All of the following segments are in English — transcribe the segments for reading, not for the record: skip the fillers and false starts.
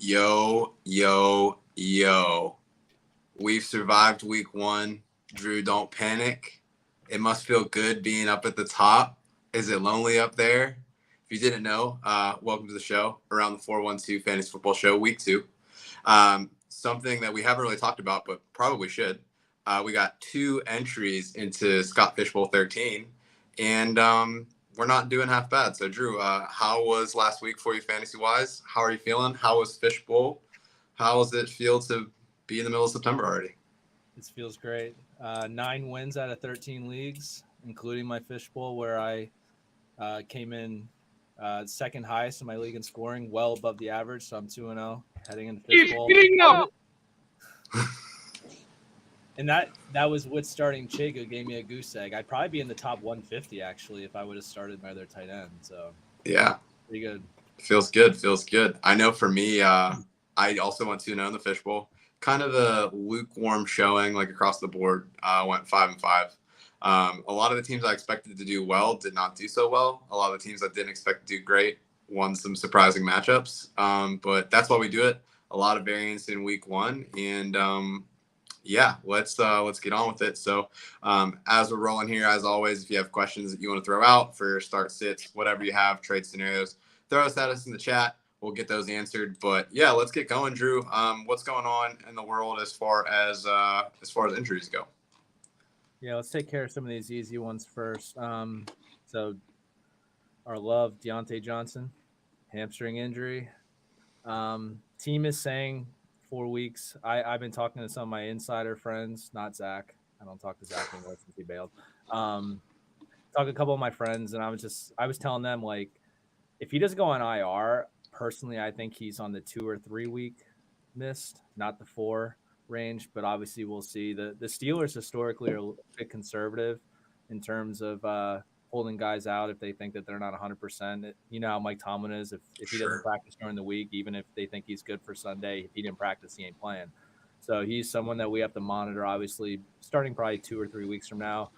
Yo, yo, yo. We've survived week one. Drew, don't panic. It must feel good being up at the top. Is it lonely up there? If you didn't know, welcome to the show, Around the 412 Fantasy Football Show, week two. Something that we haven't really talked about, but probably should. We got two entries into Scott Fishbowl 13, and we're not doing half bad. So, Drew, how was last week for you fantasy-wise? How are you feeling? How was Fishbowl? How does it feel to be in the middle of September already? This feels great. 9 wins out of 13 leagues, including my Fishbowl, where I came in second highest in my league in scoring, well above the average. So I'm 2-0 heading into Fishbowl. And that was with starting Chig, who gave me a goose egg. I'd probably be in the top 150 actually if I would have started my other tight end. So yeah, pretty good. Feels good. Feels good. I know for me, I also went 2-0 in the Fishbowl. Kind of a lukewarm showing, like across the board. Went 5-5. A lot of the teams I expected to do well did not do so well. A lot of the teams I didn't expect to do great won some surprising matchups. But that's why we do it. A lot of variance in week one, and yeah, let's get on with it. So as we're rolling here, as always, if you have questions that you want to throw out for start sits, whatever you have, trade scenarios, throw us at us in the chat. We'll get those answered. But yeah, let's get going, Drew. What's going on in the world as far as injuries go? Yeah, let's take care of some of these easy ones first. So our love, Deontay Johnson, hamstring injury. Team is saying 4 weeks. I've been talking to some of my insider friends, not Zach. I don't talk to Zach anymore since he bailed. Talk to a couple of my friends, and I was telling them, like, if he doesn't go on IR, personally, I think he's on the 2 or 3 week missed, not the 4 range. But obviously, we'll see. The Steelers historically are a bit conservative in terms of holding guys out if they think that they're not 100%. You know how Mike Tomlin is. If he doesn't practice during the week, even if they think he's good for Sunday, if he didn't practice, he ain't playing. So he's someone that we have to monitor, obviously, starting probably 2 or 3 weeks from now.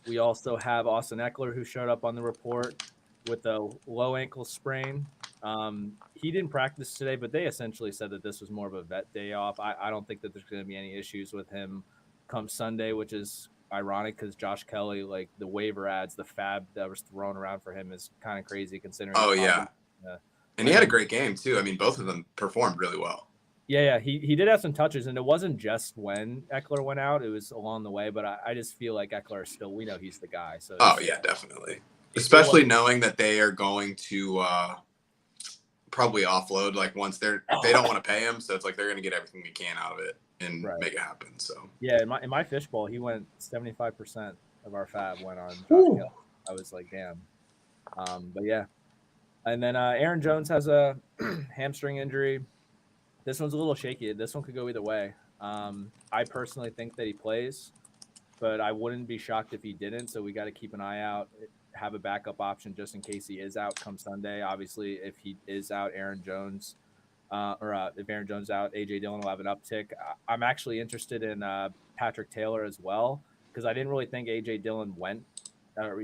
We also have Austin Eckler, who showed up on the report with a low ankle sprain. He didn't practice today, but they essentially said that this was more of a vet day off. I don't think that there's going to be any issues with him come Sunday, which is ironic because Josh Kelly, like the waiver ads, the fab that was thrown around for him is kind of crazy considering. Oh, yeah. And he had a great game, too. I mean, both of them performed really well. Yeah, he did have some touches, and it wasn't just when Eckler went out; it was along the way. But I just feel like Eckler is still, we know he's the guy. So yeah, definitely. Especially knowing that they are going to probably offload, like once they don't want to pay him, so it's like they're going to get everything they can out of it and make it happen. So yeah, in my Fishbowl, he went 75% of our fab went on Josh Kelly. I was like, damn. But yeah, and then Aaron Jones has a hamstring injury. This one's a little shaky. This one could go either way. I personally think that he plays, but I wouldn't be shocked if he didn't. So we got to keep an eye out, have a backup option just in case he is out come Sunday. Obviously, if he is out, Aaron Jones, if Aaron Jones is out, AJ Dillon will have an uptick. I'm actually interested in Patrick Taylor as well because I didn't really think AJ Dillon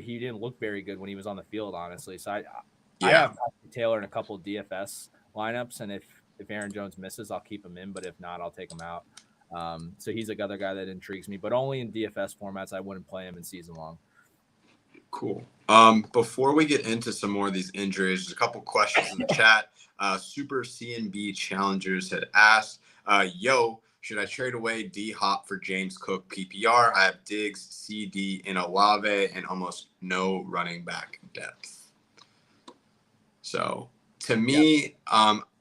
he didn't look very good when he was on the field, honestly. So I have Patrick Taylor in a couple of DFS lineups, and if Aaron Jones misses, I'll keep him in, but if not, I'll take him out. So he's another guy that intrigues me, but only in DFS formats. I wouldn't play him in season long. Cool. Before we get into some more of these injuries, there's a couple questions in the chat. Super CNB Challengers had asked, should I trade away D-Hop for James Cook PPR? I have Diggs, CD, and Olave, and almost no running back depth. So to me,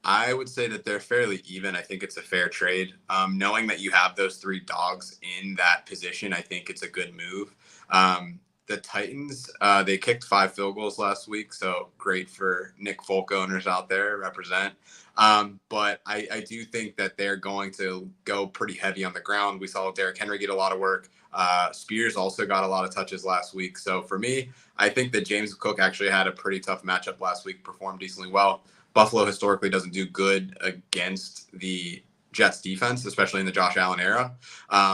I would say that they're fairly even. I think it's a fair trade. Knowing that you have those 3 dogs in that position, I think it's a good move. The Titans, they kicked 5 field goals last week, so great for Nick Folk owners out there, represent. But I do think that they're going to go pretty heavy on the ground. We saw Derrick Henry get a lot of work. Spears also got a lot of touches last week. So for me, I think that James Cook actually had a pretty tough matchup last week, performed decently well. Buffalo historically doesn't do good against the Jets defense, especially in the Josh Allen era.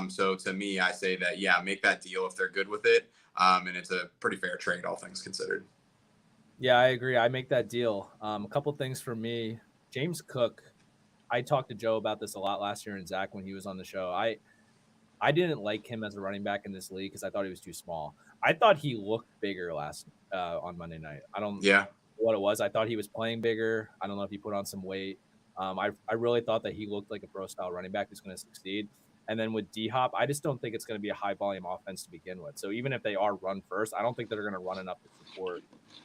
So to me, I say that, make that deal if they're good with it. And it's a pretty fair trade, all things considered. Yeah, I agree. I make that deal. A couple things for me. James Cook, I talked to Joe about this a lot last year and Zach when he was on the show. I didn't like him as a running back in this league because I thought he was too small. I thought he looked bigger last on Monday night. I don't know what it was. I thought he was playing bigger. I don't know if he put on some weight. I really thought that he looked like a pro style running back who's going to succeed. And then with D-Hop, I just don't think it's going to be a high volume offense to begin with. So even if they are run first, I don't think they're going to run enough to support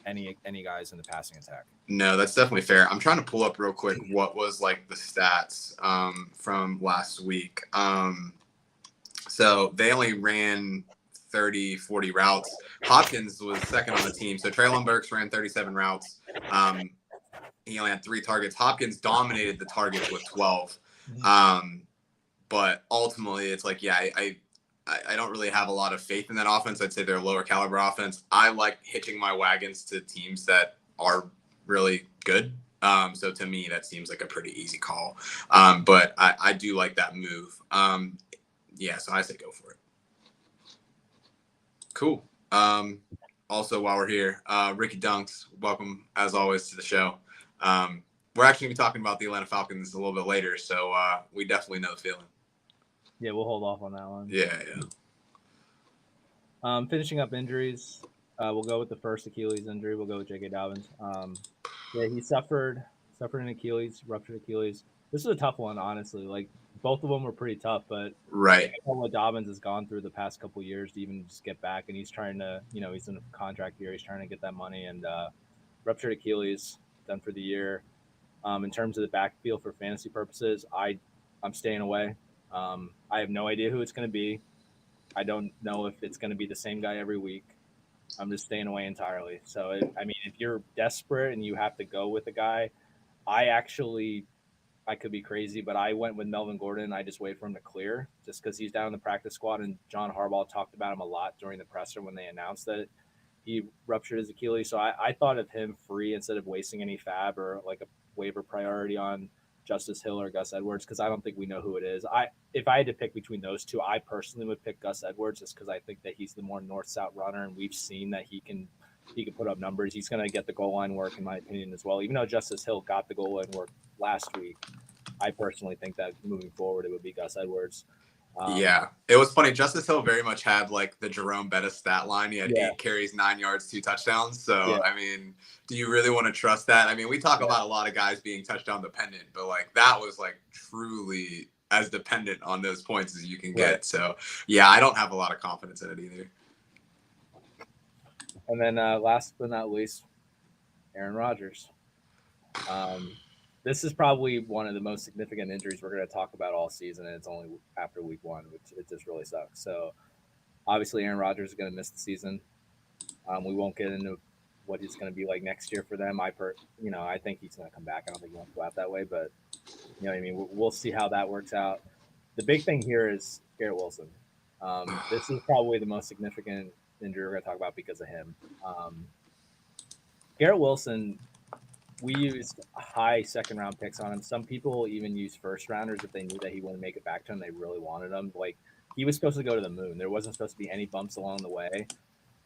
any guys in the passing attack. No, that's definitely fair. I'm trying to pull up real quick what was like the stats from last week. So they only ran 30, 40 routes. Hopkins was second on the team. So Traylon Burks ran 37 routes. He only had 3 targets. Hopkins dominated the targets with 12. But ultimately, it's like, yeah, I don't really have a lot of faith in that offense. I'd say they're a lower caliber offense. I like hitching my wagons to teams that are really good. So to me, that seems like a pretty easy call. But I do like that move. Yeah, so I say go for it. Cool. Also, while we're here, Ricky Dunks, welcome as always to the show. We're actually going to be talking about the Atlanta Falcons a little bit later, so we definitely know the feeling. Yeah, we'll hold off on that one. Yeah. Finishing up injuries, we'll go with the first Achilles injury. We'll go with J.K. Dobbins. Yeah, he suffered an Achilles, ruptured Achilles. This is a tough one, honestly. Like, both of them were pretty tough, but right. What Dobbins has gone through the past couple of years to even just get back, and he's trying to, he's in a contract year. He's trying to get that money, and ruptured Achilles, done for the year. In terms of the backfield for fantasy purposes, I'm staying away. I have no idea who it's going to be. I don't know if it's going to be the same guy every week. I'm just staying away entirely. So, if you're desperate and you have to go with a guy, I could be crazy, but I went with Melvin Gordon. I just waited for him to clear just because he's down in the practice squad, and John Harbaugh talked about him a lot during the presser when they announced that he ruptured his Achilles. So I thought of him free instead of wasting any fab or like a waiver priority on Justice Hill or Gus Edwards, because I don't think we know who it is. If I had to pick between those two, I personally would pick Gus Edwards just because I think that he's the more north-south runner, and we've seen that he can put up numbers. He's going to get the goal line work, in my opinion, as well. Even though Justice Hill got the goal line work last week, I personally think that moving forward, it would be Gus Edwards. Yeah, it was funny. Justice Hill very much had like the Jerome Bettis stat line. He had 8 carries, 9 yards, 2 touchdowns. So, do you really want to trust that? We talk about a lot of guys being touchdown dependent, but like that was like truly as dependent on those points as you can get. So, yeah, I don't have a lot of confidence in it either. And then last but not least, Aaron Rodgers. This is probably one of the most significant injuries we're going to talk about all season, and it's only after week 1, which it just really sucks. So, obviously, Aaron Rodgers is going to miss the season. We won't get into what he's going to be like next year for them. I think he's going to come back. I don't think he wants to go out that way, but we'll see how that works out. The big thing here is Garrett Wilson. This is probably the most significant injury we're going to talk about because of him. Garrett Wilson, we used high second-round picks on him. Some people even use first-rounders if they knew that he wouldn't make it back to him. They really wanted him. Like, he was supposed to go to the moon. There wasn't supposed to be any bumps along the way.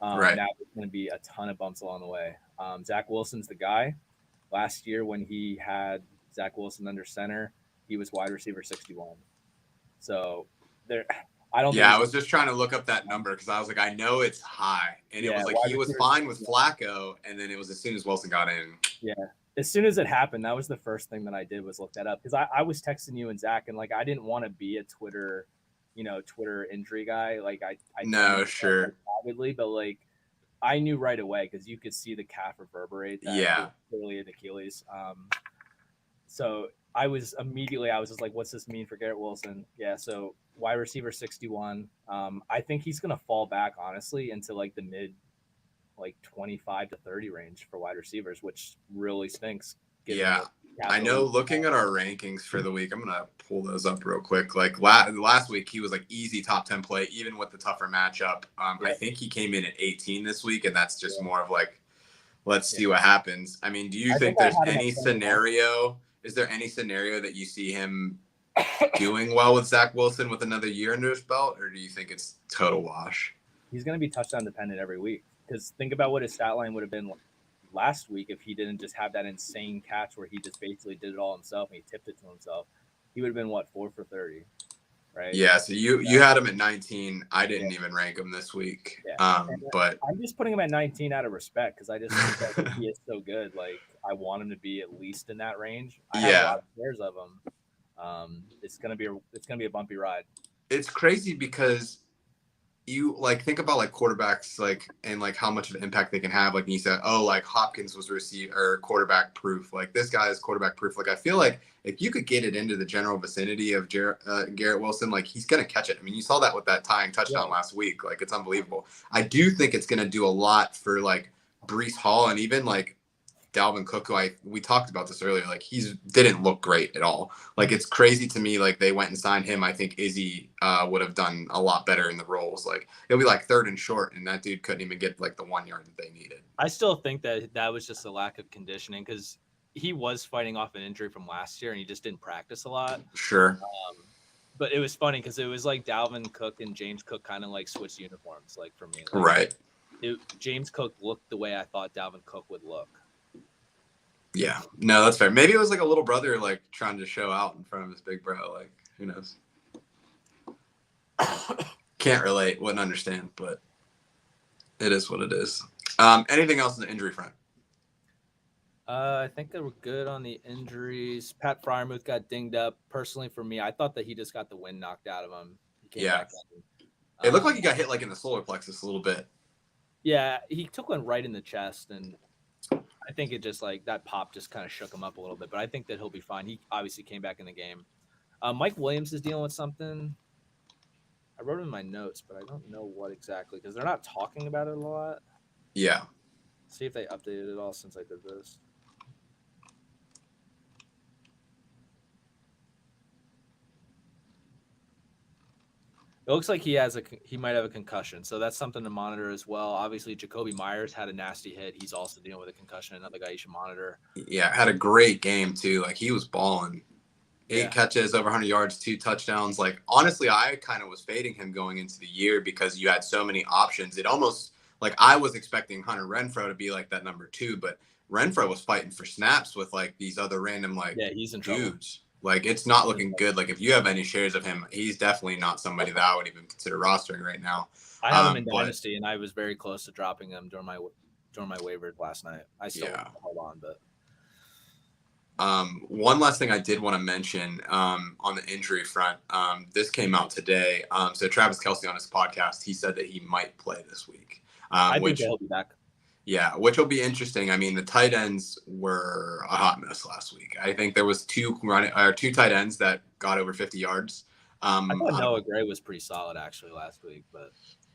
Now there's going to be a ton of bumps along the way. Zach Wilson's the guy. Last year when he had Zach Wilson under center, he was wide receiver 61. So I was just trying to look up that number because I was like, I know it's high. And it was like he was fine with Flacco, and then it was as soon as Wilson got in. Yeah. As soon as it happened, that was the first thing that I did was look that up because I was texting you and Zach, and like I didn't want to be a Twitter injury guy. Like I no, sure. Obviously, but like I knew right away because you could see the calf reverberate. That clearly an Achilles. So I was just like, what's this mean for Garrett Wilson? Yeah. So wide receiver 61. I think he's going to fall back honestly into like the mid, like 25 to 30 range for wide receivers, which really stinks. Yeah. I know looking at our rankings for the week, I'm going to pull those up real quick. Like last week, he was like easy top 10 play, even with the tougher matchup. I think he came in at 18 this week, and that's just more of like, let's see what happens. Do you think there's any scenario? Is there any scenario that you see him doing well with Zach Wilson with another year under his belt, or do you think it's total wash? He's going to be touchdown dependent every week because think about what his stat line would have been last week, if he didn't just have that insane catch where he just basically did it all himself and he tipped it to himself, he would have been what, 4 for 30, right? Yeah, so you had him at 19. I didn't even rank him this week. Yeah. But I'm just putting him at 19 out of respect because I just think that he is so good. Like I want him to be at least in that range. I have a lot of shares of him. It's gonna be a bumpy ride. It's crazy because you like think about like quarterbacks like and like how much of an impact they can have. Like you said, oh, like Hopkins was quarterback proof. Like this guy is quarterback proof. Like I feel like if you could get it into the general vicinity of Garrett Wilson, like he's gonna catch it. I mean, you saw that with that tying touchdown last week. Like it's unbelievable. I do think it's gonna do a lot for like Breece Hall and even like Dalvin Cook, who we talked about this earlier, like didn't look great at all. Like it's crazy to me. Like they went and signed him. I think Izzy would have done a lot better in the roles. Like it'll be like 3rd and short, and that dude couldn't even get like the 1 yard that they needed. I still think that was just a lack of conditioning because he was fighting off an injury from last year and he just didn't practice a lot. Sure. But it was funny because it was like Dalvin Cook and James Cook kind of like switched uniforms. Like for me, like, right? James Cook looked the way I thought Dalvin Cook would look. Yeah, no, that's fair. Maybe it was like a little brother like trying to show out in front of his big bro. Like who knows? Can't relate, wouldn't understand, but it is what it is. Anything else in the injury front? I think they were good on the injuries. Pat Fryermuth got dinged up. Personally, for me, I thought that he just got the wind knocked out of him. He came back in. It looked like he got hit like in the solar plexus a little bit. Yeah, he took one right in the chest, and I think it just like that pop just kind of shook him up a little bit. But I think that he'll be fine. He obviously came back in the game. Mike Williams is dealing with something. I wrote it in my notes, but I don't know what exactly because they're not talking about it a lot. Yeah. See if they updated it all since I did this. It looks like he might have a concussion, so that's something to monitor as well. Obviously, Jacoby Myers had a nasty hit. He's also dealing with a concussion. Another guy you should monitor. Yeah, had a great game too. Like he was balling. 8 catches, over 100 yards, 2 touchdowns. Like honestly, I kind of was fading him going into the year because you had so many options. It almost like I was expecting Hunter Renfrow to be like that number 2, but Renfrow was fighting for snaps with like these other random like he's in dudes. Trouble. Like it's not looking good. Like if you have any shares of him, he's definitely not somebody that I would even consider rostering right now. I have him in Dynasty, and I was very close to dropping him during my waivers last night. I still hold on, but. One last thing I did want to mention on the injury front. This came out today. So Travis Kelce on his podcast, he said that he might play this week. I think he'll be back. Yeah, which will be interesting. I mean, the tight ends were a hot mess last week. I think there was 2 tight ends that got over 50 yards. I thought Noah Gray was pretty solid actually last week, but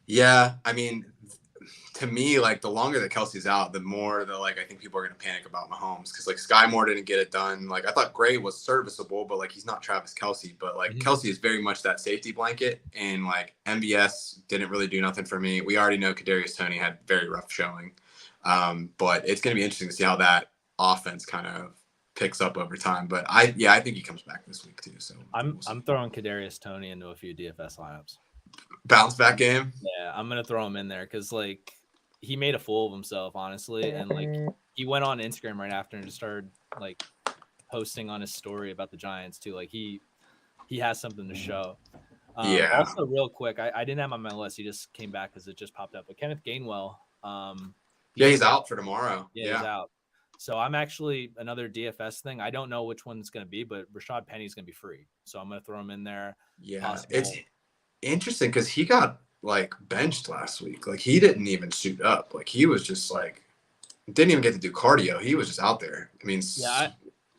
yeah, I mean, to me, like the longer that Kelce's out, the more I think people are going to panic about Mahomes because like Sky Moore didn't get it done. Like I thought Gray was serviceable, but like he's not Travis Kelce. But like Kelce is very much that safety blanket, and like MVS didn't really do nothing for me. We already know Kadarius Toney had very rough showing. But it's going to be interesting to see how that offense kind of picks up over time. But I think he comes back this week too. So I'm throwing Kadarius Toney into a few DFS lineups. Bounce back game. Yeah, I'm gonna throw him in there because like he made a fool of himself, honestly, and like he went on Instagram right after and just started like posting on his story about the Giants too. Like he has something to show. Also, real quick, I didn't have him on my list. He just came back because it just popped up. But Kenneth Gainwell. He's out for tomorrow. Yeah, he's out. So I'm actually another DFS thing. I don't know which one it's going to be, but Rashad Penny's going to be free. So I'm going to throw him in there. Yeah, it's interesting because he got like benched last week. Like he didn't even suit up. Like he was just like didn't even get to do cardio. He was just out there. I mean,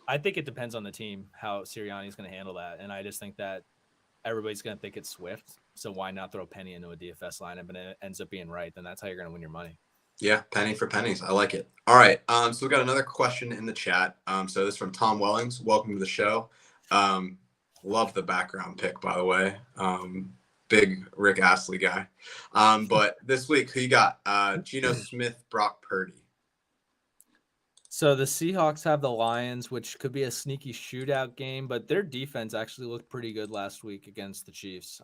I think it depends on the team how Sirianni's going to handle that, and I just think that everybody's going to think it's Swift. So why not throw Penny into a DFS lineup and it ends up being right? Then that's how you're going to win your money. Yeah, penny for pennies. I like it. All right. So we got another question in the chat. So this is from Tom Wellings. Welcome to the show. Love the background pick, by the way. Big Rick Astley guy. But this week, who you got? Geno Smith, Brock Purdy. So the Seahawks have the Lions, which could be a sneaky shootout game, but their defense actually looked pretty good last week against the Chiefs.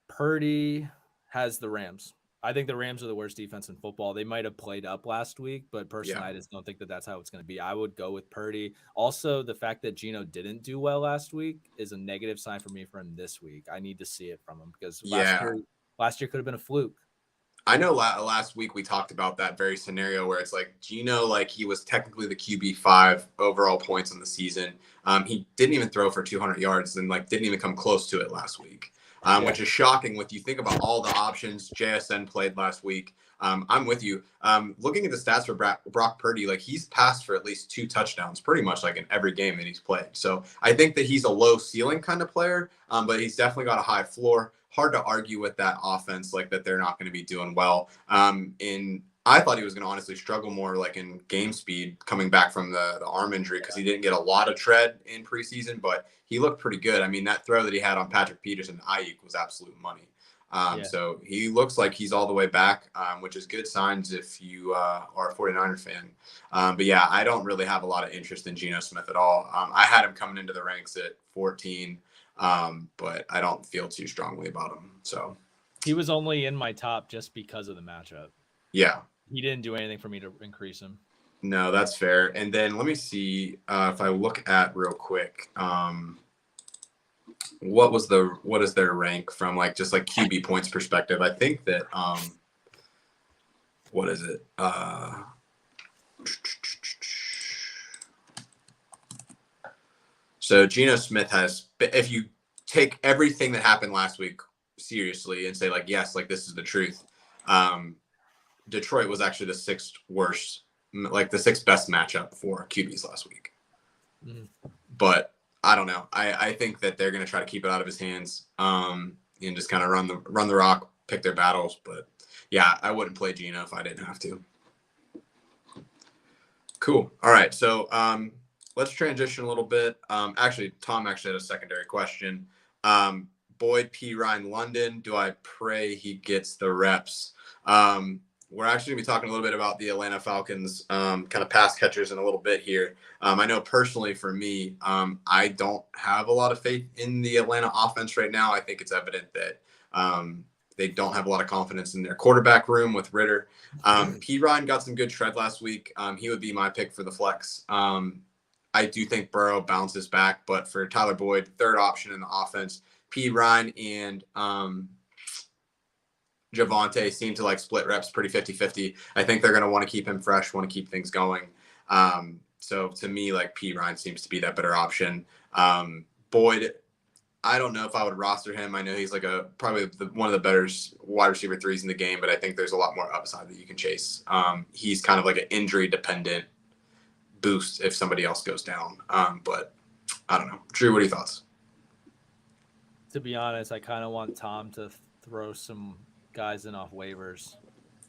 Purdy has the Rams. I think the Rams are the worst defense in football. They might have played up last week, but personally, Yeah. I just don't think that that's how it's going to be. I would go with Purdy. Also, the fact that Geno didn't do well last week is a negative sign for me for him this week. I need to see it from him because Yeah. last year could have been a fluke. I know last week we talked about that very scenario where it's like Geno, like he was technically the QB5 overall points in the season. He didn't even throw for 200 yards and like didn't even come close to it last week, which is shocking. When you think about all the options JSN played last week, I'm with you. Looking at the stats for Brock Purdy, like he's passed for at least 2 touchdowns, pretty much like in every game that he's played. So I think that he's a low ceiling kind of player, but he's definitely got a high floor. Hard to argue with that offense, like that they're not going to be doing well. I thought he was going to honestly struggle more like in game speed coming back from the arm injury because he didn't get a lot of tread in preseason, but he looked pretty good. I mean, that throw that he had on Patrick Peterson, Ayuk, was absolute money. So he looks like he's all the way back, which is good signs if you are a 49er fan. But yeah, I don't really have a lot of interest in Geno Smith at all. I had him coming into the ranks at 14. But I don't feel too strongly about him. So he was only in my top just because of the matchup. Yeah. He didn't do anything for me to increase him. No, that's fair. And then let me see if I look at real quick. What is their rank from like just like QB points perspective? I think that what is it? So Geno Smith has, if you take everything that happened last week seriously and say like, yes, like this is the truth. Detroit was actually the 6th worst, like the 6th best matchup for QBs last week. Mm-hmm. But I don't know. I think that they're going to try to keep it out of his hands and just kind of run the rock, pick their battles. But yeah, I wouldn't play Geno if I didn't have to. Cool. All right. So let's transition a little bit. Actually, Tom actually had a secondary question. Boyd P. Ryan London, do I pray he gets the reps? We're actually going to be talking a little bit about the Atlanta Falcons kind of pass catchers in a little bit here. I know personally for me, I don't have a lot of faith in the Atlanta offense right now. I think it's evident that they don't have a lot of confidence in their quarterback room with Ritter. P. Ryan got some good tread last week. He would be my pick for the flex. I do think Burrow bounces back, but for Tyler Boyd, third option in the offense, P. Ryan and Javonte seem to like split reps pretty 50-50. I think they're going to want to keep him fresh, want to keep things going. So to me, like P. Ryan seems to be that better option. Boyd, I don't know if I would roster him. I know he's like probably one of the better wide receiver 3s in the game, but I think there's a lot more upside that you can chase. He's kind of like an injury dependent boost if somebody else goes down. But I don't know. Drew, what are your thoughts? To be honest, I kind of want Tom to throw some guys in off waivers.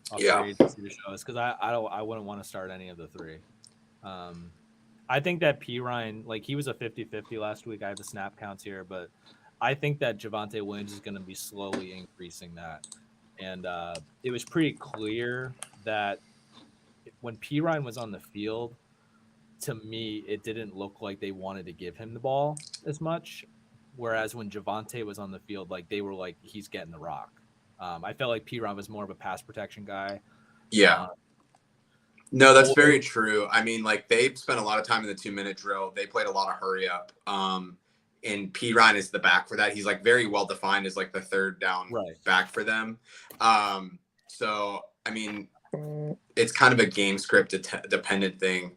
Free agency to show us because I wouldn't want to start any of the 3. I think that P. Ryan, like he was a 50-50 last week. I have the snap counts here, but I think that Javonte Williams is going to be slowly increasing that. And it was pretty clear that when P. Ryan was on the field, to me, it didn't look like they wanted to give him the ball as much. Whereas when Javonte was on the field, like they were like, he's getting the rock. I felt like P. Ryan was more of a pass protection guy. Yeah. No, that's very true. I mean, like they've spent a lot of time in the 2-minute drill. They played a lot of hurry up. And P. Ryan is the back for that. He's like very well defined as like the third down back for them. So, I mean, it's kind of a game script dependent thing.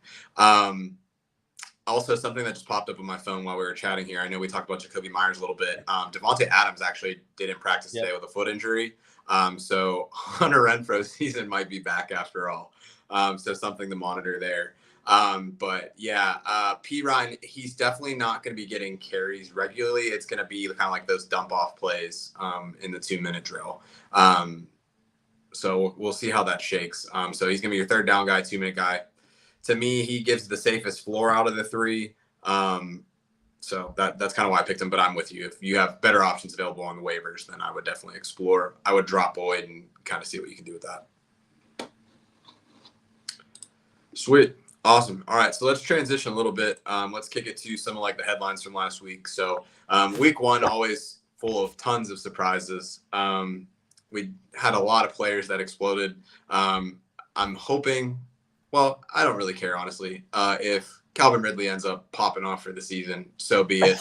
Also, something that just popped up on my phone while we were chatting here. I know we talked about Jacoby Myers a little bit. Devontae Adams actually didn't practice today with a foot injury. So Hunter Renfro's season might be back after all. So something to monitor there. But yeah, P. Ryan, he's definitely not going to be getting carries regularly. It's going to be kind of like those dump off plays in the 2-minute drill. So we'll see how that shakes. So he's going to be your third down guy, 2-minute guy. To me, he gives the safest floor out of the 3. So that's kind of why I picked him, but I'm with you. If you have better options available on the waivers, then I would definitely explore. I would drop Boyd and kind of see what you can do with that. Sweet. Awesome. All right. So let's transition a little bit. Let's kick it to some of like the headlines from last week. So week 1, always full of tons of surprises. we had a lot of players that exploded. I'm hoping, well, I don't really care, honestly. If Calvin Ridley ends up popping off for the season, so be it.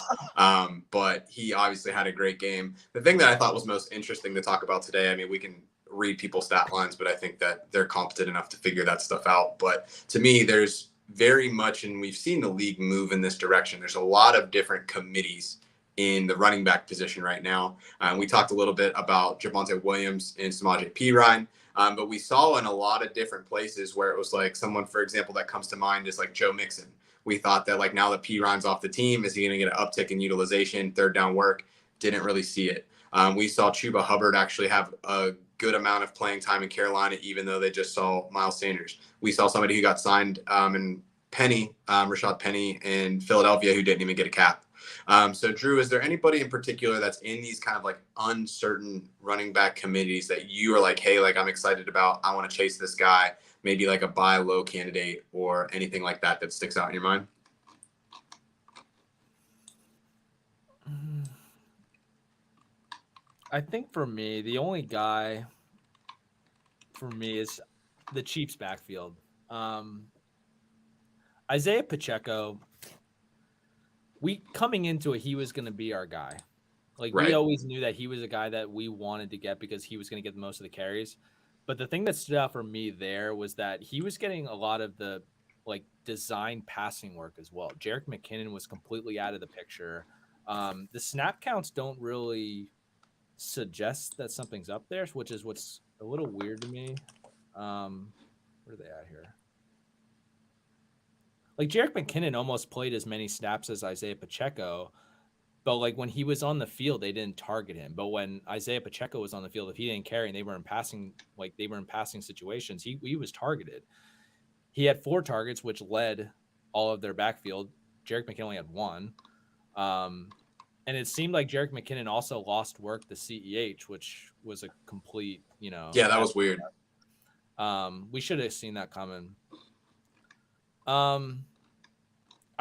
But he obviously had a great game. The thing that I thought was most interesting to talk about today, I mean, we can read people's stat lines, but I think that they're competent enough to figure that stuff out. But to me, there's very much, and we've seen the league move in this direction. There's a lot of different committees in the running back position right now. We talked a little bit about Javonte Williams and Samaje Perine. But we saw in a lot of different places where it was like someone, for example, that comes to mind is like Joe Mixon. We thought that like now that Perine's off the team, is he going to get an uptick in utilization, third down work? Didn't really see it. We saw Chuba Hubbard actually have a good amount of playing time in Carolina, even though they just saw Miles Sanders. We saw somebody who got signed in Rashad Penny in Philadelphia, who didn't even get a cap. So, Drew, is there anybody in particular that's in these kind of like uncertain running back committees that you are like, hey, like I'm excited about, I want to chase this guy, maybe like a buy low candidate or anything like that that sticks out in your mind? I think for me, the only guy for me is the Chiefs backfield. Isaiah Pacheco, we coming into it, he was going to be our guy. Like we Right. always knew that he was a guy that we wanted to get because he was going to get most of the carries. But the thing that stood out for me there was that he was getting a lot of the like design passing work as well. Jerick McKinnon was completely out of the picture. The snap counts don't really suggest that something's up there, which is what's a little weird to me. Where are they at here? Like Jerick McKinnon almost played as many snaps as Isaiah Pacheco, but like when he was on the field, they didn't target him. But when Isaiah Pacheco was on the field, if he didn't carry and they were in passing, like they were in passing situations, he was targeted. He had 4 targets, which led all of their backfield. Jerick McKinnon only had 1. And it seemed like Jerick McKinnon also lost work to CEH, which was a complete, Yeah, that was weird. We should have seen that coming.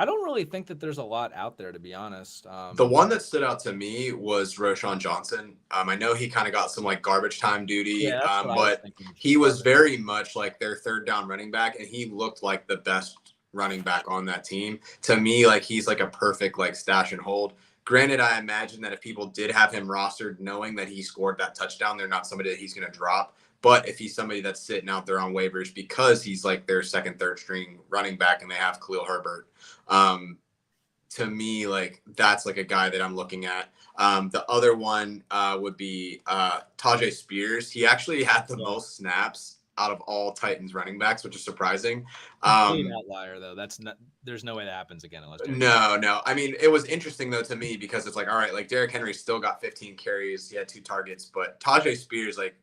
I don't really think that there's a lot out there, to be honest. The one that stood out to me was Roschon Johnson. I know he kind of got some like garbage time duty, Yeah, that's what I was but thinking. he was very much like their third down running back, and he looked like the best running back on that team. To me, like he's like a perfect like stash and hold. Granted, I imagine that if people did have him rostered, knowing that he scored that touchdown, they're not somebody that he's going to drop. But if he's somebody that's sitting out there on waivers because he's like their second, third string running back, and they have Khalil Herbert. To me, like that's like a guy that I'm looking at. The other one would be Tajay Spears. He actually had the most snaps out of all Titans running backs, which is surprising. Complete outlier, though. That's not. There's no way that happens again unless. No. I mean, it was interesting though to me because it's like, all right, like Derrick Henry still got 15 carries. He had 2 targets, but Tajay Spears, like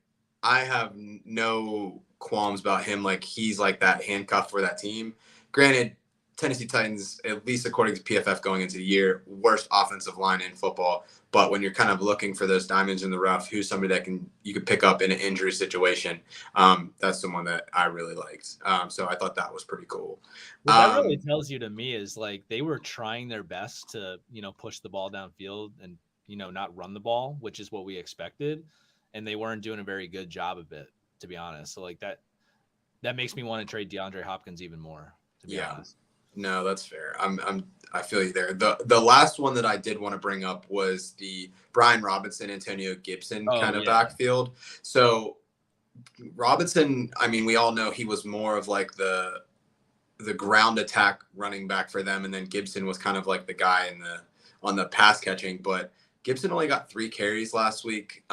I have no qualms about him. Like he's like that handcuff for that team. Granted, Tennessee Titans, at least according to PFF going into the year, worst offensive line in football. But when you're kind of looking for those diamonds in the rough, who's somebody that you could pick up in an injury situation? That's someone that I really liked. So I thought that was pretty cool. What that really tells you to me is like they were trying their best to, push the ball downfield and, not run the ball, which is what we expected. And they weren't doing a very good job of it, to be honest. So like that makes me want to trade DeAndre Hopkins even more, to be honest. No, that's fair. I feel you there. The last one that I did want to bring up was the Brian Robinson, Antonio Gibson kind of backfield. So Robinson, I mean, we all know he was more of like the ground attack running back for them, and then Gibson was kind of like the guy on the pass catching. But Gibson only got 3 carries last week.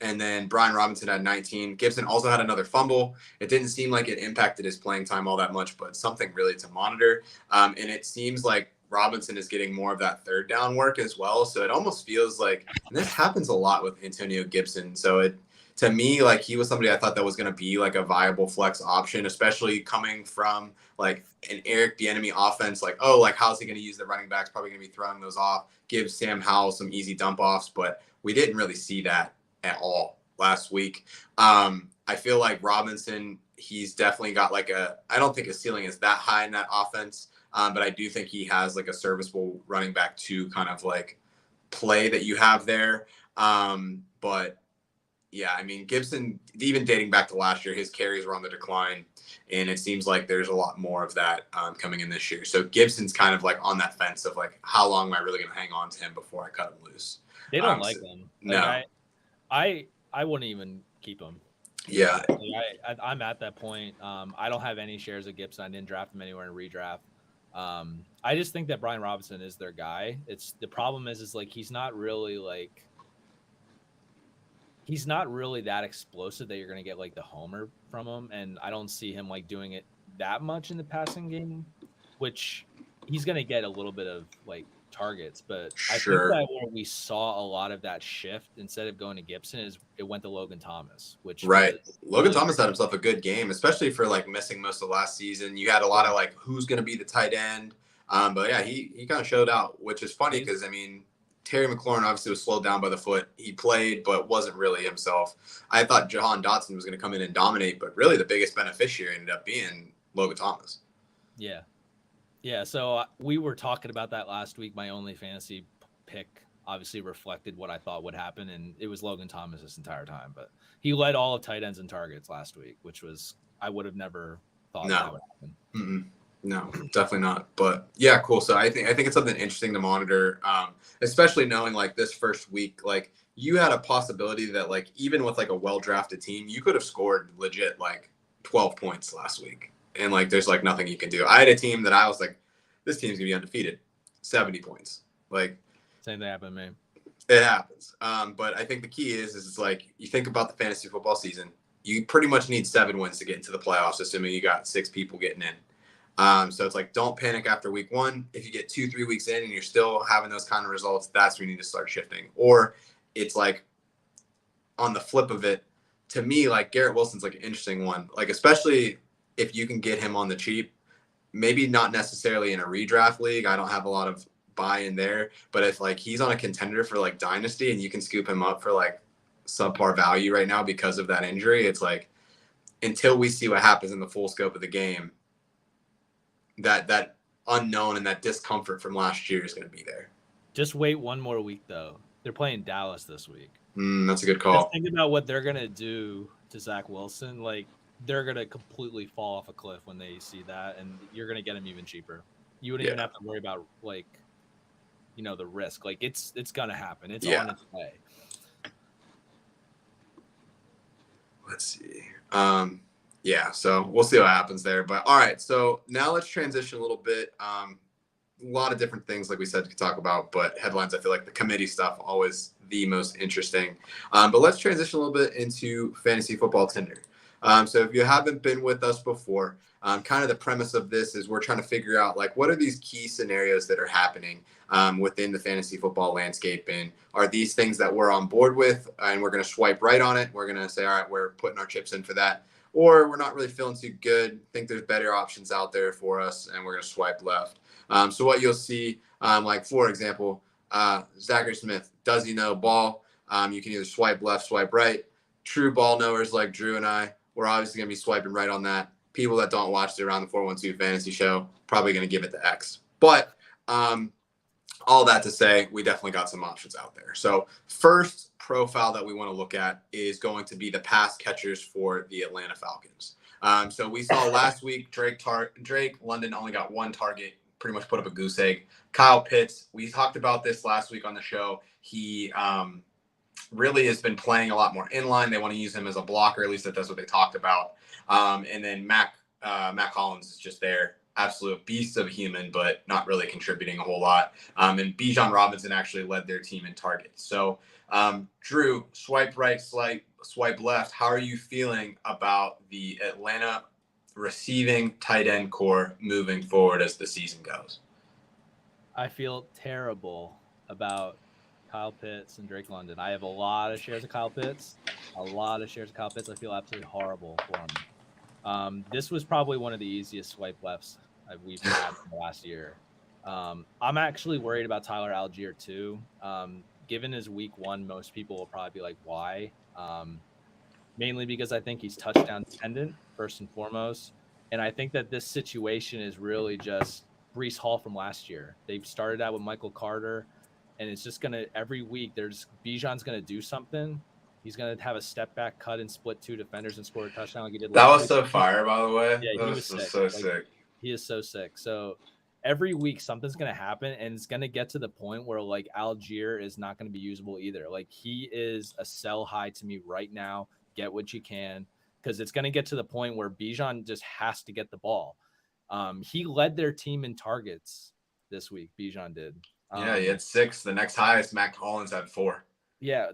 And then Brian Robinson had 19. Gibson also had another fumble. It didn't seem like it impacted his playing time all that much, but something really to monitor. And it seems like Robinson is getting more of that third down work as well. So it almost feels like, and this happens a lot with Antonio Gibson. So to me, like he was somebody I thought that was going to be like a viable flex option, especially coming from like an Eric Bieniemy offense. Like, oh, like how's he going to use the running backs? Probably going to be throwing those off, give Sam Howell some easy dump offs. But we didn't really see that at all last week. I feel like Robinson, he's definitely got like I don't think his ceiling is that high in that offense, but I do think he has like a serviceable running back to kind of like play that you have there. But Yeah, I mean, Gibson, even dating back to last year, his carries were on the decline, and it seems like there's a lot more of that coming in this year. So Gibson's kind of like on that fence of like, how long am I really going to hang on to him before I cut him loose? They don't like him. Like No. I wouldn't even keep him. Yeah. Like, I'm at that point. I don't have any shares of Gibson. I didn't draft him anywhere in redraft. I just think that Brian Robinson is their guy. It's the problem is like he's not really that explosive that you're going to get like the homer from him, and I don't see him like doing it that much in the passing game, which he's going to get a little bit of like targets, but I think Sure. that where we saw a lot of that shift instead of going to Gibson is it went to Logan Thomas, which Right. was Logan really Thomas had himself a good game, especially for like missing most of last season. You had a lot of like who's going to be the tight end. But yeah, he kind of showed out, which is funny because I mean, Terry McLaurin obviously was slowed down by the foot. He played, but wasn't really himself. I thought Jahan Dotson was going to come in and dominate, but really the biggest beneficiary ended up being Logan Thomas. Yeah. Yeah. So we were talking about that last week. My only fantasy pick obviously reflected what I thought would happen, and it was Logan Thomas this entire time. But he led all of tight ends and targets last week, which was I would have never thought that would happen. Mm-mm. No, definitely not. But yeah, cool. So I think it's something interesting to monitor, especially knowing like this first week, like you had a possibility that like even with like a well drafted team, you could have scored legit like 12 points last week, and like there's like nothing you can do. I had a team that I was like, this team's gonna be undefeated, 70 points. Like same thing happened to me. It happens. But I think the key is it's like you think about the fantasy football season, you pretty much need 7 wins to get into the playoffs, assuming you got 6 people getting in. So it's like, don't panic after week 1. If you get 2-3 weeks in and you're still having those kind of results, that's when you need to start shifting. Or it's like on the flip of it, to me, like Garrett Wilson's like an interesting one. Like, especially if you can get him on the cheap, maybe not necessarily in a redraft league. I don't have a lot of buy-in there, but if like he's on a contender for like dynasty and you can scoop him up for like subpar value right now because of that injury, it's like until we see what happens in the full scope of the game, that unknown and that discomfort from last year is going to be there. Just wait one more week though. They're playing Dallas this week. That's a good call. Just think about what they're going to do to Zach Wilson. Like they're going to completely fall off a cliff when they see that, and you're going to get him even cheaper. You wouldn't even have to worry about like, you know, the risk. Like it's going to happen. It's on its way. Let's see. So we'll see what happens there. But all right, so now let's transition a little bit. A lot of different things, like we said, to talk about, but headlines, I feel like the committee stuff always the most interesting. But let's transition a little bit into fantasy football Tinder. So if you haven't been with us before, kind of the premise of this is we're trying to figure out like what are these key scenarios that are happening within the fantasy football landscape, and are these things that we're on board with and we're going to swipe right on it. We're going to say, all right, we're putting our chips in for that, or we're not really feeling too good, think there's better options out there for us, and we're going to swipe left. So what you'll see, like for example, Zachary Smith, does he know ball? You can either swipe left, swipe right. True ball knowers like Drew and I, we're obviously going to be swiping right on that. People that don't watch the Around the 412 Fantasy Show, probably going to give it the X. But all that to say, we definitely got some options out there. So first profile that we want to look at is going to be the pass catchers for the Atlanta Falcons. So we saw last week Drake London only got 1 target, pretty much put up a goose egg. Kyle Pitts, we talked about this last week on the show. He really has been playing a lot more inline. They want to use him as a blocker, at least that's what they talked about. And then Mac Hollins is just there. Absolute beast of a human, but not really contributing a whole lot. And Bijan Robinson actually led their team in targets. So, Drew, swipe right, swipe left. How are you feeling about the Atlanta receiving tight end core moving forward as the season goes? I feel terrible about Kyle Pitts and Drake London. I have a lot of shares of Kyle Pitts. I feel absolutely horrible for him. This was probably one of the easiest swipe lefts we've had in the last year. I'm actually worried about Tyler Algier too. Given his week 1, most people will probably be like, why? Mainly because I think he's touchdown dependent, first and foremost. And I think that this situation is really just Breece Hall from last year. They've started out with Michael Carter, and it's just going to, every week, Bijan's going to do something, He's going to have a step back cut and split 2 defenders and score a touchdown like he did That last was week. so fire, by the way. Yeah, That he was was sick. so Like, sick. he is so sick. So every week something's going to happen, and it's going to get to the point where like Algier is not going to be usable either. Like he is a sell high to me right now. Get what you can, because it's going to get to the point where Bijan just has to get the ball. He led their team in targets this week. Bijan did. Yeah, he had 6. The next highest, Mac Hollins had 4. Yeah,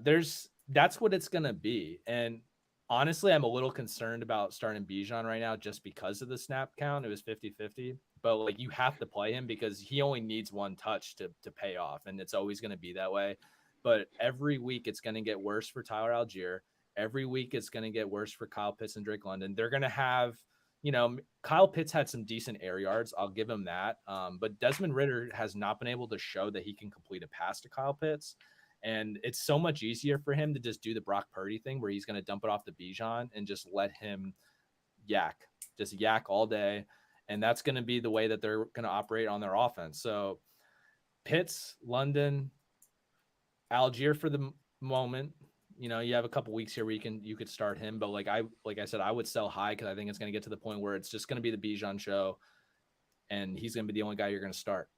that's what it's going to be. And honestly, I'm a little concerned about starting Bijan right now just because of the snap count. It was 50-50. But like you have to play him because he only needs 1 touch to pay off. And it's always going to be that way. But every week it's going to get worse for Tyler Algier. Every week it's going to get worse for Kyle Pitts and Drake London. They're going to have, Kyle Pitts had some decent air yards. I'll give him that. But Desmond Ridder has not been able to show that he can complete a pass to Kyle Pitts. And it's so much easier for him to just do the Brock Purdy thing where he's going to dump it off to Bijan and just let him just yak all day. And that's going to be the way that they're going to operate on their offense. So Pitts, London, Algier for the moment. You have a couple weeks here where you could start him, but like I said, I would sell high because I think it's going to get to the point where it's just going to be the Bijan show, and he's going to be the only guy you're going to start.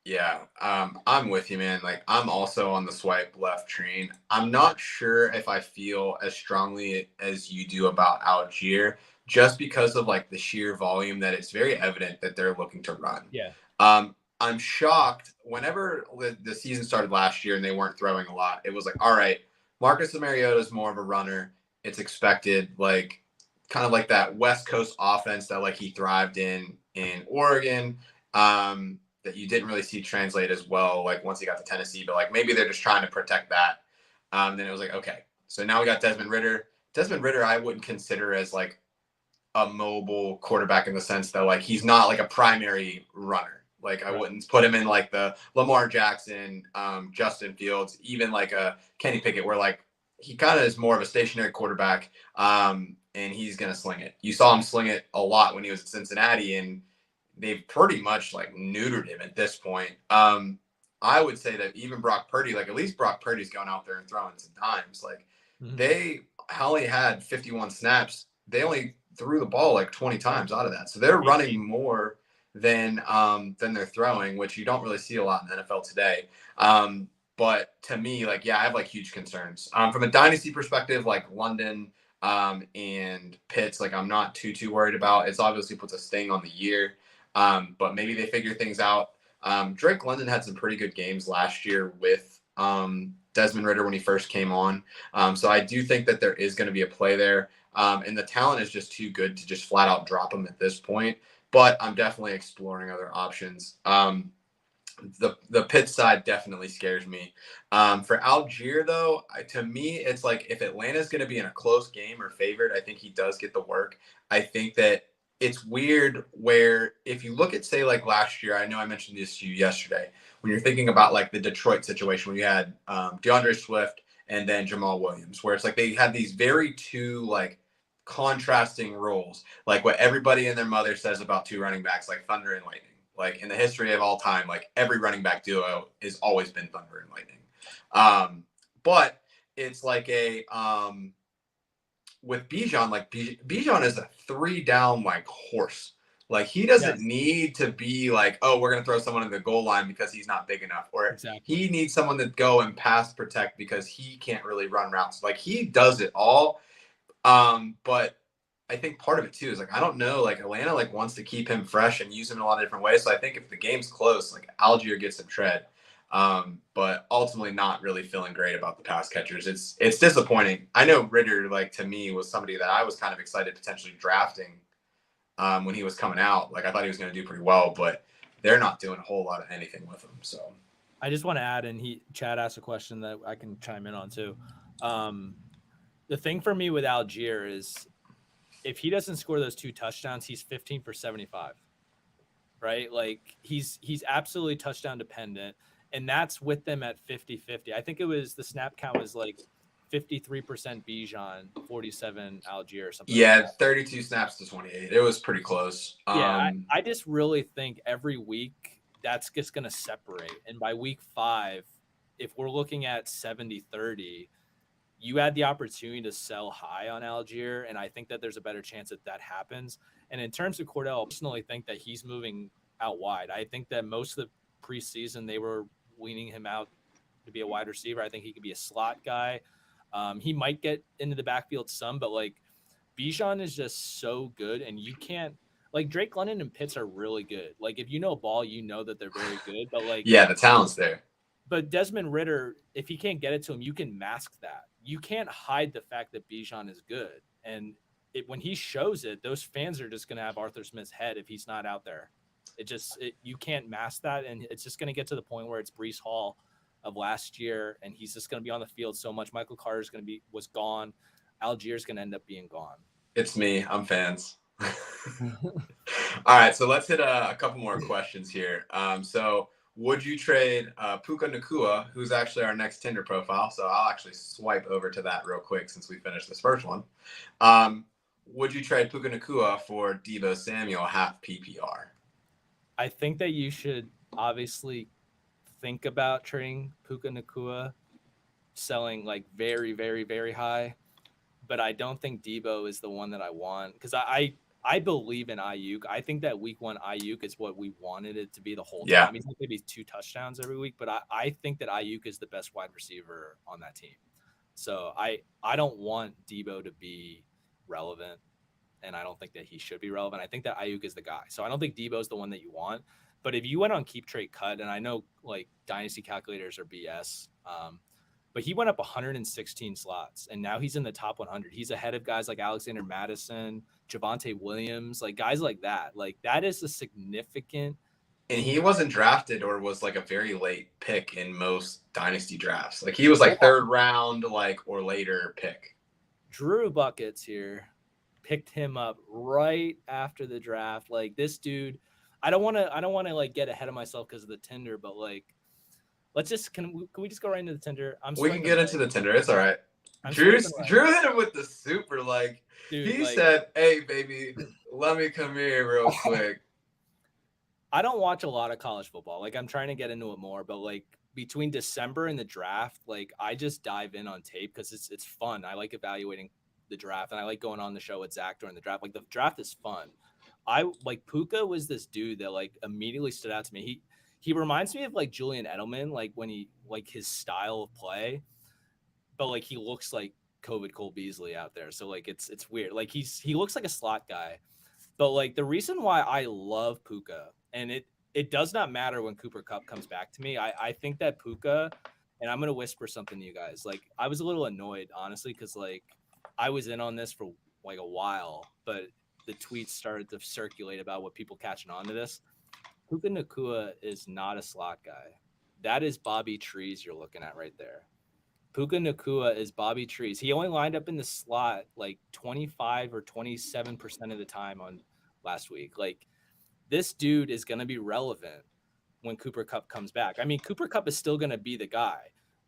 Yeah, I'm with you, man. Like I'm also on the swipe left train. I'm not sure if I feel as strongly as you do about Algier, just because of like the sheer volume that it's very evident that they're looking to run. Yeah. I'm shocked whenever the season started last year and they weren't throwing a lot. It was like, all right, Marcus Mariota is more of a runner. It's expected, like kind of like that West Coast offense that like he thrived in Oregon. That you didn't really see translate as well, like once he got to Tennessee, but like maybe they're just trying to protect that. Then it was like, okay, so now we got Desmond Ridder. Desmond Ridder, I wouldn't consider as like a mobile quarterback in the sense that like he's not like a primary runner. Like I wouldn't put him in like the Lamar Jackson, Justin Fields, even like a Kenny Pickett, where like he kind of is more of a stationary quarterback, and he's gonna sling it. You saw him sling it a lot when he was at Cincinnati, and they've pretty much like neutered him at this point. I would say that even Brock Purdy, like at least Brock Purdy's going out there and throwing some times. Like they only had 51 snaps. They only threw the ball like 20 times out of that. So they're running more than they're throwing, which you don't really see a lot in the NFL today. But to me, like, yeah, I have like huge concerns. From a dynasty perspective, like London and Pitts, like I'm not too worried about. It's obviously puts a sting on the year. But maybe they figure things out. Drake London had some pretty good games last year with Desmond Ridder when he first came on. So I do think that there is going to be a play there. And the talent is just too good to just flat out drop him at this point. But I'm definitely exploring other options. The Pitt side definitely scares me. For Algier, though, to me, it's like if Atlanta's going to be in a close game or favored, I think he does get the work. I think that it's weird where if you look at, say, like last year, I know I mentioned this to you yesterday, when you're thinking about like the Detroit situation, when you had DeAndre Swift and then Jamal Williams, where it's like they had these very two like contrasting roles, like what everybody and their mother says about two running backs, like thunder and lightning. Like in the history of all time, like every running back duo has always been thunder and lightning. But it's like a with Bijan, like Bijan is a 3-down like horse. Like he doesn't need to be like, oh, we're gonna throw someone in the goal line because he's not big enough, or he needs someone to go and pass protect because he can't really run routes. Like he does it all. But I think part of it too is like I don't know, like Atlanta like wants to keep him fresh and use him in a lot of different ways. So I think if the game's close, like Algier gets some tread. But ultimately not really feeling great about the pass catchers. It's disappointing. I know Ridder, like to me, was somebody that I was kind of excited potentially drafting when he was coming out. Like I thought he was going to do pretty well, but they're not doing a whole lot of anything with him. So I just want to add, and Chad asked a question that I can chime in on too. The thing for me with Algier is if he doesn't score those 2 touchdowns, he's 15 for 75. Right? Like he's absolutely touchdown dependent. And that's with them at 50-50. I think it was the snap count was like 53% Bijan, 47 Algier or something. Yeah, like 32 snaps to 28. It was pretty close. Yeah, I just really think every week that's just going to separate. And by week 5, if we're looking at 70-30, you had the opportunity to sell high on Algier, and I think that there's a better chance that that happens. And in terms of Cordell, I personally think that he's moving out wide. I think that most of the preseason they were weaning him out to be a wide receiver. I think he could be a slot guy. He might get into the backfield some, but like Bijan is just so good, and you can't like Drake London and Pitts are really good. Like if you know ball, you know that they're very good. But like Yeah, the talent's there. but Desmond Ritter, if he can't get it to him, you can mask that. You can't hide the fact that Bijan is good. And when he shows it, those fans are just going to have Arthur Smith's head if he's not out there. You can't mask that. And it's just going to get to the point where it's Breece Hall of last year, and he's just going to be on the field so much. Michael Carter was gone. Algier's going to end up being gone. It's me. I'm fans. All right, so let's hit a couple more questions here. So would you trade Puka Nacua, who's actually our next Tinder profile? So I'll actually swipe over to that real quick since we finished this first one. Would you trade Puka Nacua for Deebo Samuel half PPR? I think that you should obviously think about trading Puka Nacua, selling like very, very, very high. But I don't think Deebo is the one that I want because I believe in Ayuk. I think that week 1 Ayuk is what we wanted it to be the whole time. He's not going to be 2 touchdowns every week, but I think that Ayuk is the best wide receiver on that team. So I don't want Deebo to be relevant, and I don't think that he should be relevant. I think that Ayuk is the guy. So I don't think Deebo is the one that you want. But if you went on keep trade cut, and I know like dynasty calculators are BS, but he went up 116 slots, and now he's in the top 100. He's ahead of guys like Alexander Madison, Javonte Williams, like guys like that. Like that is a significant. And he wasn't drafted or was like a very late pick in most dynasty drafts. Like he was like 3rd round, like or later pick. Drew Buckets here picked him up right after the draft. Like this dude, I don't want to like get ahead of myself because of the Tinder, but like. Let's just can we just go right into the Tinder? We can get into the Tinder. It's all right. Drew hit him with the super like dude, he said, "Hey baby, let me come here real quick." I don't watch a lot of college football. Like I'm trying to get into it more, but like between December and the draft, like I just dive in on tape because it's fun. I like evaluating the draft, and I like going on the show with Zach during the draft. Like the draft is fun. I like Puka was this dude that like immediately stood out to me. He reminds me of like Julian Edelman, like when he like his style of play, but like he looks like COVID Cole Beasley out there. So like it's weird. Like he looks like a slot guy, but like the reason why I love Puka, and it does not matter when Cooper Kupp comes back to me. I think that Puka, and I'm gonna whisper something to you guys. Like I was a little annoyed honestly because like I was in on this for like a while, but the tweets started to circulate about what people catching on to this. Puka Nacua is not a slot guy. That is Bobby Trees you're looking at right there. Puka Nacua is Bobby Trees. He only lined up in the slot like 25 or 27% of the time on last week. Like this dude is going to be relevant when Cooper Kupp comes back. I mean, Cooper Kupp is still going to be the guy,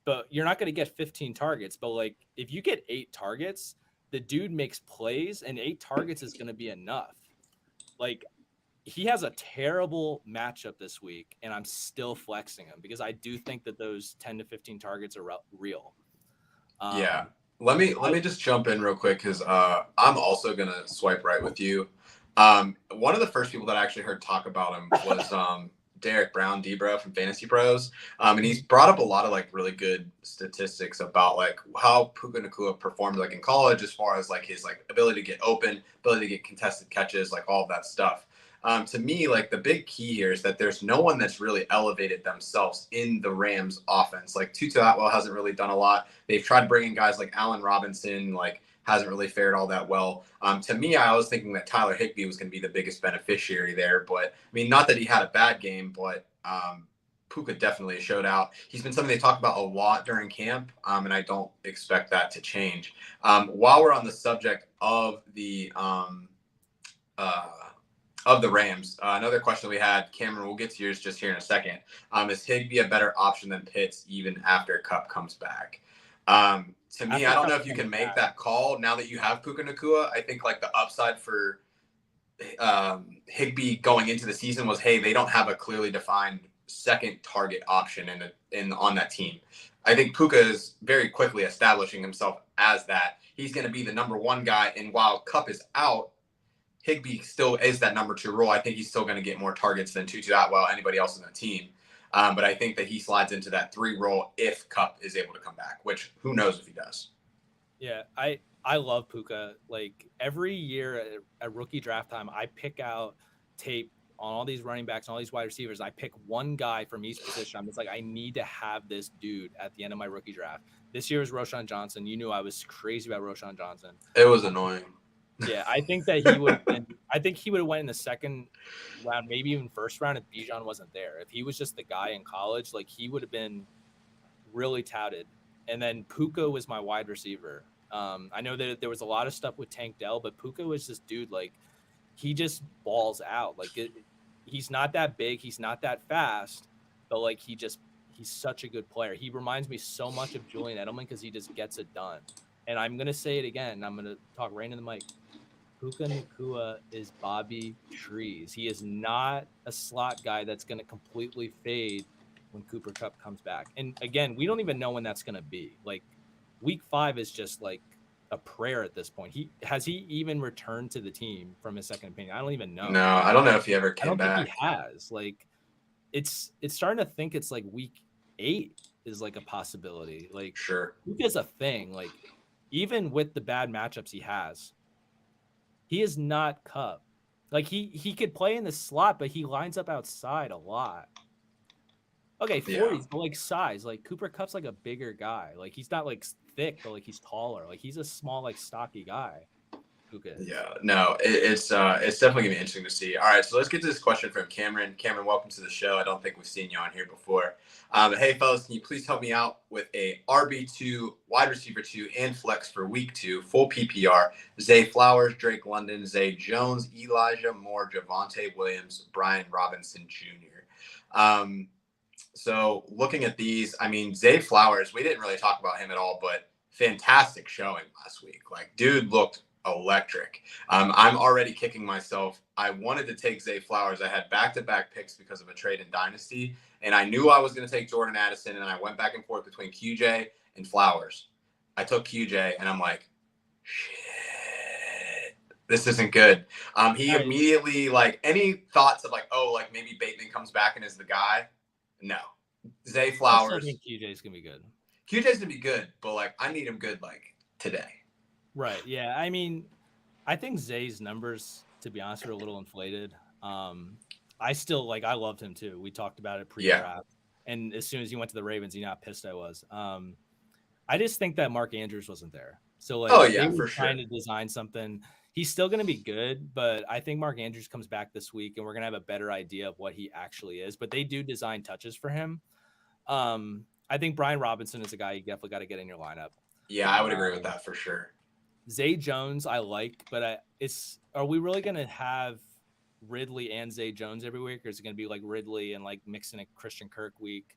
but you're not going to get 15 targets. But like if you get 8 targets, the dude makes plays, and 8 targets is going to be enough. Like he has a terrible matchup this week, and I'm still flexing him because I do think that those 10 to 15 targets are real. Yeah. Let me just jump in real quick because I'm also going to swipe right with you. One of the first people that I actually heard talk about him was Derek Brown, D-Bro from Fantasy Pros. And he's brought up a lot of like really good statistics about like how Puka Nacua performed like in college as far as like his like ability to get open, ability to get contested catches, like all of that stuff. To me, like the big key here is that there's no one that's really elevated themselves in the Rams offense. Like Tutu Atwell hasn't really done a lot. They've tried bringing guys like Allen Robinson, like hasn't really fared all that well. To me, I was thinking that Tyler Higbee was going to be the biggest beneficiary there. But I mean, not that he had a bad game, but Puka definitely showed out. He's been something they talk about a lot during camp, and I don't expect that to change. While we're on the subject of the Rams, another question we had, Cameron, we'll get to yours just here in a second. Is Higbee a better option than Pitts even after Kupp comes back? To me, I don't know if you can make that call now that you have Puka Nacua. I think like the upside for Higbee going into the season was, hey, they don't have a clearly defined second target option on that team. I think Puka is very quickly establishing himself as that. He's going to be the number one guy, and while Cup is out, Higbee still is that number 2 role. I think he's still going to get more targets than Tutu Atwell, anybody else in the team. But I think that he slides into that 3 role if Cup is able to come back, which who knows if he does. Yeah, I love Puka. Like every year at rookie draft time, I pick out tape on all these running backs and all these wide receivers. I pick one guy from each position. I'm just like, I need to have this dude at the end of my rookie draft. This year was Roschon Johnson. You knew I was crazy about Roschon Johnson. It was annoying. Yeah, I think that he would. I think he would have went in the second round, maybe even first round if Bijan wasn't there. If he was just the guy in college, like he would have been really touted. And then Puka was my wide receiver. I know that there was a lot of stuff with Tank Dell, but Puka was this dude, like he just balls out. Like he's not that big, he's not that fast, but like he's such a good player. He reminds me so much of Julian Edelman because he just gets it done. And I'm gonna say it again. I'm gonna talk right in the mic. Puka Nacua is Bobby Trees. He is not a slot guy that's going to completely fade when Cooper Kupp comes back. And again, we don't even know when that's going to be. Like week 5 is just like a prayer at this point. Has he even returned to the team from his second opinion? I don't even know. No, I don't know if he ever came back. I don't think he has. Like it's starting to think it's like week 8 is like a possibility. Like sure, Puka's a thing. Like even with the bad matchups he has, he is not Kupp. Like he could play in the slot, but he lines up outside a lot. Okay, 40s, but like size. Like Cooper Kupp's like a bigger guy. Like he's not like thick, but like he's taller. Like he's a small, like stocky guy. Puka. Yeah, no, it's definitely gonna be interesting to see. All right, so let's get to this question from Cameron. Cameron, welcome to the show. I don't think we've seen you on here before. Hey fellas, can you please help me out with a RB2, wide receiver 2, and flex for week 2, full PPR? Zay Flowers, Drake London, Zay Jones, Elijah Moore, Javonte Williams, Brian Robinson Jr. So looking at these, I mean, Zay Flowers, we didn't really talk about him at all, but fantastic showing last week. Like, dude looked electric. I'm already kicking myself. I wanted to take Zay Flowers. I had back-to-back picks because of a trade in Dynasty, and I knew I was going to take Jordan Addison, and I went back and forth between QJ and Flowers. I took QJ, and I'm like, shit, this isn't good. He immediately, like, any thoughts of like, oh, like maybe Bateman comes back and is the guy? No. Zay Flowers. I think QJ's going to be good. QJ's going to be good, but like I need him good like today. Right. Yeah. I mean, I think Zay's numbers, to be honest, are a little inflated. I still like. I loved him too. We talked about it pre-draft, and as soon as he went to the Ravens, you know how pissed I was. I just think that Mark Andrews wasn't there. So like, they were trying to design something. He's still going to be good, but I think Mark Andrews comes back this week, and we're going to have a better idea of what he actually is. But they do design touches for him. I think Brian Robinson is a guy you definitely got to get in your lineup. Yeah, I would agree with that for sure. Zay Jones, I like, but are we really going to have Ridley and Zay Jones every week, or is it going to be like Ridley and like mixing a Christian Kirk week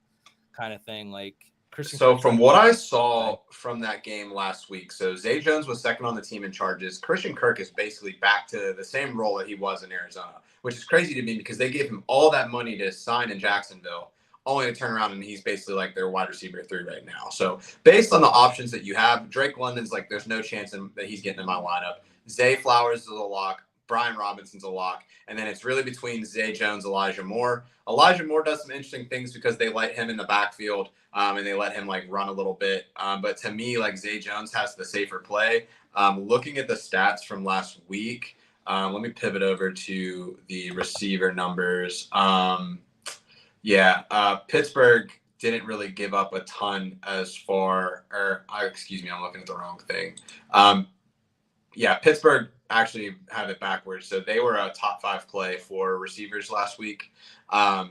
kind of thing? Like Christian. So from what I saw from that game last week, so Zay Jones was second on the team in charges. Christian Kirk is basically back to the same role that he was in Arizona, which is crazy to me because they gave him all that money to sign in Jacksonville, only to turn around and he's basically like their wide receiver 3 right now. So based on the options that you have, Drake London's like there's no chance that he's getting in my lineup. Zay Flowers is a lock. Brian Robinson's a lock. And then it's really between Zay Jones, Elijah Moore. Elijah Moore does some interesting things because they let him in the backfield and they let him like run a little bit. But to me, like Zay Jones has the safer play. Looking at the stats from last week, let me pivot over to the receiver numbers. Pittsburgh didn't really give up a ton as far, excuse me, I'm looking at the wrong thing. Pittsburgh actually have it backwards. So they were a top 5 play for receivers last week.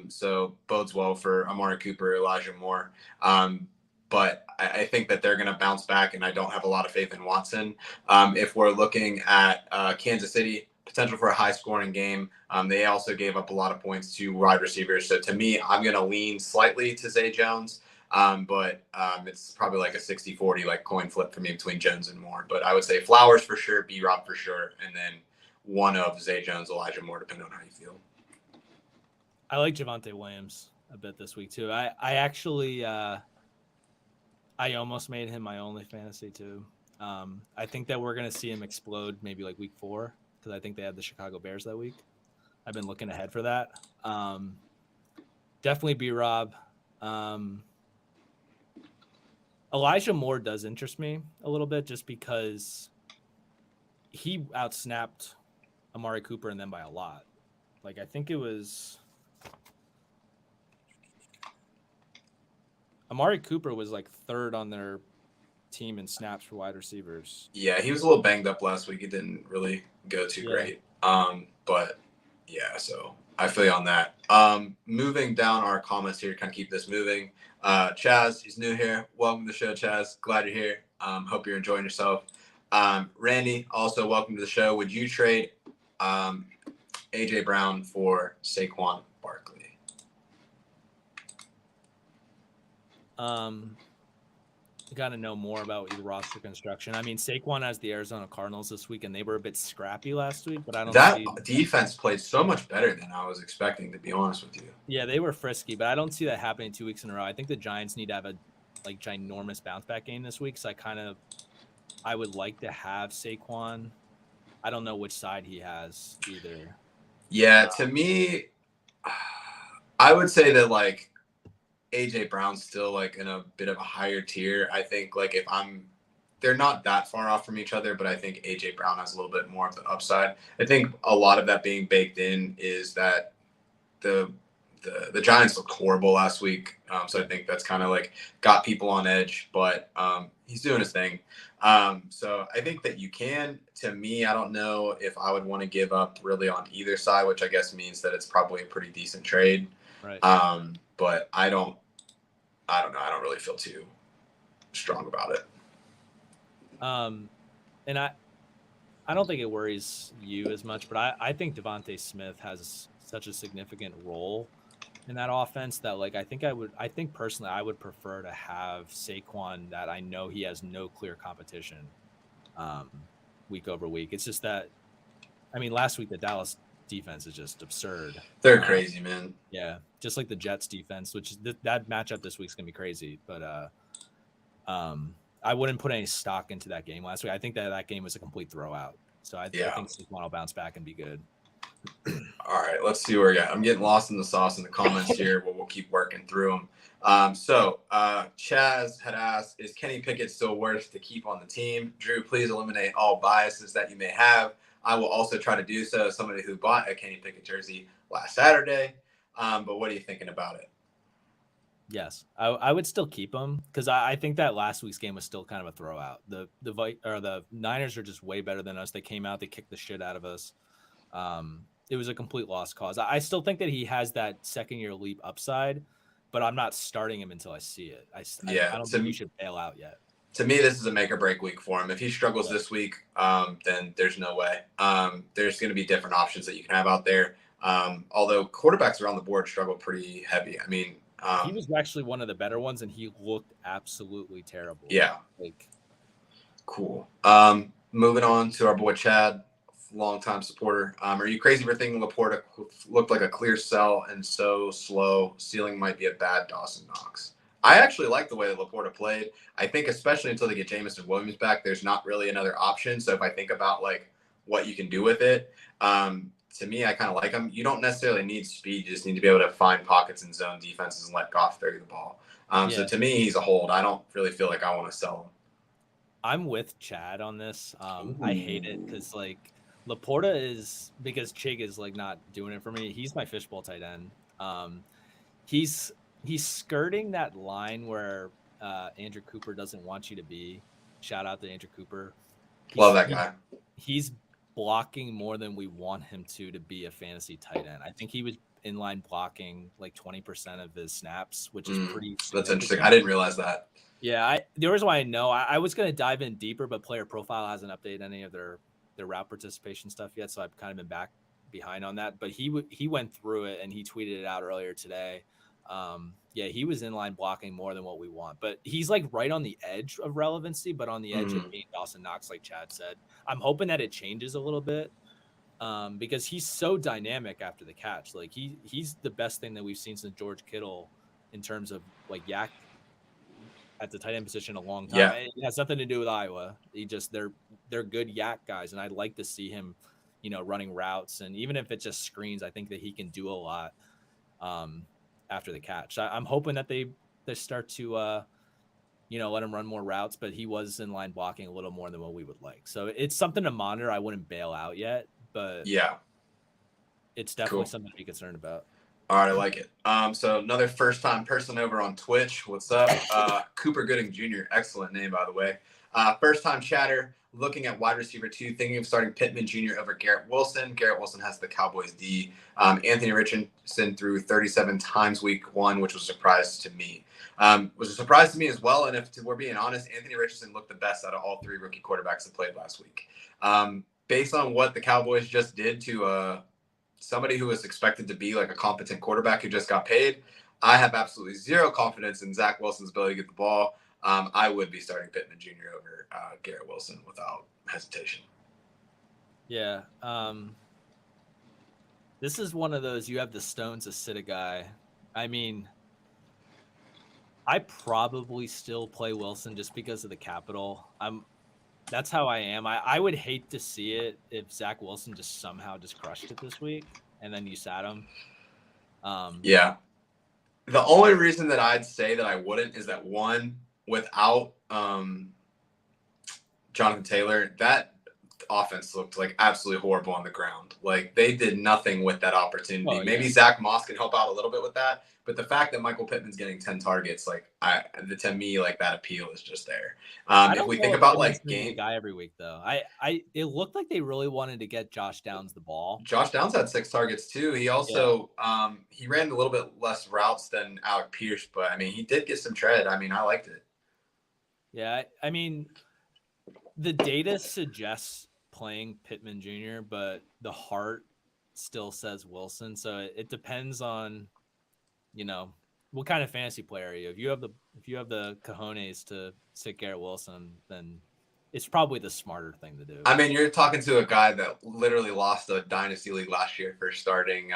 So bodes well for Amari Cooper, Elijah Moore. But I think that they're going to bounce back, and I don't have a lot of faith in Watson. If we're looking at Kansas City, potential for a high-scoring game. They also gave up a lot of points to wide receivers. So to me, I'm going to lean slightly to Zay Jones, but it's probably like a 60-40 like coin flip for me between Jones and Moore. But I would say Flowers for sure, B-Rob for sure, and then one of Zay Jones, Elijah Moore, depending on how you feel. I like Javonte Williams. a bit this week too. I actually I almost made him my only fantasy too. I think that we're gonna see him explode maybe like week 4 because I think they have the Chicago Bears that week. I've been looking ahead for that. Definitely B-Rob. Elijah Moore does interest me a little bit just because he outsnapped Amari Cooper and them by a lot. Like I think it was Amari Cooper was like 3rd on their team in snaps for wide receivers. Yeah, he was a little banged up last week. It didn't really go too great. But yeah, so I feel you on that. Moving down our comments here to kind of keep this moving. Chaz, he's new here. Welcome to the show, Chaz. Glad you're here. Hope you're enjoying yourself. Randy, also welcome to the show. Would you trade AJ Brown for Saquon Barkley? Got to know more about the roster construction. I mean, Saquon has the Arizona Cardinals this week, and they were a bit scrappy last week, but I don't that see defense played so much better than I was expecting, to be honest with you. Yeah, they were frisky, but I don't see that happening 2 weeks in a row. I think the Giants need to have a like ginormous bounce back game this week. So I would like to have Saquon. I don't know which side he has either. Yeah, to me, I would say that like AJ Brown's still like in a bit of a higher tier. I think like they're not that far off from each other, but I think AJ Brown has a little bit more of the upside. I think a lot of that being baked in is that the Giants looked horrible last week. So I think that's kind of like got people on edge, but he's doing his thing. So I think that you can. To me, I don't know if I would want to give up really on either side, which I guess means that it's probably a pretty decent trade. Right. But I don't know. I don't really feel too strong about it. And I don't think it worries you as much, but I think Devontae Smith has such a significant role in that offense that like I think personally I would prefer to have Saquon that I know he has no clear competition week over week. It's just that I mean last week the Dallas defense is just absurd. They're crazy, man. Yeah, just like the Jets defense, which that matchup this week's gonna be crazy. But I wouldn't put any stock into that game last week. I think that game was a complete throwout. So I think Saquon will bounce back and be good. All right, let's see where we're at. I'm getting lost in the sauce in the comments here, but we'll keep working through them. So Chaz had asked, is Kenny Pickett still worth to keep on the team? Drew, please eliminate all biases that you may have. I will also try to do so as somebody who bought a Kenny Pickett jersey last Saturday. But what are you thinking about it? Yes, I would still keep him because I think that last week's game was still kind of a throwout. The Niners are just way better than us. They came out, they kicked the shit out of us. It was a complete lost cause. I still think that he has that second-year leap upside, but I'm not starting him until I see it. I don't think he should bail out yet. To me, this is a make or break week for him. If he struggles this week, then there's no way. There's going to be different options that you can have out there. Although quarterbacks around the board struggle pretty heavy. I mean, he was actually one of the better ones, and he looked absolutely terrible. Yeah. Cool. Moving on to our boy Chad, longtime supporter. Are you crazy for thinking Laporta looked like a clear sell and so slow? Ceiling might be a bad Dawson Knox. I actually like the way that Laporta played. I think especially until they get Jameson Williams back, there's not really another option. So if I think about like what you can do with it, to me, I kind of like him. You don't necessarily need speed. You just need to be able to find pockets in zone defenses and let Goff throw you the ball. So to me, he's a hold. I don't really feel like I want to sell him. I'm with Chad on this. I hate it because like Laporta is because Chig is like not doing it for me. He's my fishbowl tight end. He's skirting that line where Andrew Cooper doesn't want you to be. Shout out to Andrew Cooper. Love that guy. He's blocking more than we want him to be a fantasy tight end. I think he was inline blocking like 20% of his snaps, which is pretty. That's interesting. I didn't realize that. Yeah, the reason why I know I was going to dive in deeper, but Player Profile hasn't updated any of their route participation stuff yet, so I've kind of been behind on that. But he went through it and he tweeted it out earlier today. Yeah, he was inline blocking more than what we want, but he's like right on the edge of relevancy, but on the edge of being Dawson Knox, like Chad said. I'm hoping that it changes a little bit. because he's so dynamic after the catch. Like he's the best thing that we've seen since George Kittle in terms of like yak at the tight end position a long time. Yeah. It has nothing to do with Iowa. They're good yak guys, and I'd like to see him, running routes, and even if it's just screens, I think that he can do a lot after the catch. I'm hoping that they start to let him run more routes, but he was in line blocking a little more than what we would like. So it's something to monitor. I wouldn't bail out yet, but yeah, it's definitely something to be concerned about. All right, I like it. So another first-time person over on Twitch. What's up? Cooper Gooding Jr. Excellent name, by the way. First-time chatter, looking at wide receiver 2, thinking of starting Pittman Jr. over Garrett Wilson. Garrett Wilson has the Cowboys D. Anthony Richardson threw 37 times week 1, which was a surprise to me. Was a surprise to me as well. And if we're being honest, Anthony Richardson looked the best out of all 3 rookie quarterbacks that played last week. Based on what the Cowboys just did to somebody who was expected to be like a competent quarterback who just got paid, I have absolutely zero confidence in Zach Wilson's ability to get the ball. I would be starting Pittman Jr. over Garrett Wilson without hesitation. Yeah. This is one of those, you have the stones to sit a guy. I mean, I probably still play Wilson just because of the capital. That's how I am. I would hate to see it if Zach Wilson just somehow just crushed it this week and then you sat him. Yeah. The only reason that I'd say that I wouldn't is that, one, without Jonathan Taylor, that offense looked like absolutely horrible on the ground. Like they did nothing with that opportunity. Oh, yeah. Maybe Zach Moss can help out a little bit with that. But the fact that Michael Pittman's getting 10 targets, to me, that appeal is just there. If we think about game guy every week, though, it looked like they really wanted to get Josh Downs the ball. Josh Downs had 6 targets too. He also he ran a little bit less routes than Alec Pierce, but I mean he did get some tread. I mean I liked it. Yeah, I mean the data suggests playing Pittman Jr., but the heart still says Wilson. So it depends on what kind of fantasy player are you? If you have the cojones to sit Garrett Wilson, then it's probably the smarter thing to do. I mean, you're talking to a guy that literally lost a dynasty league last year for starting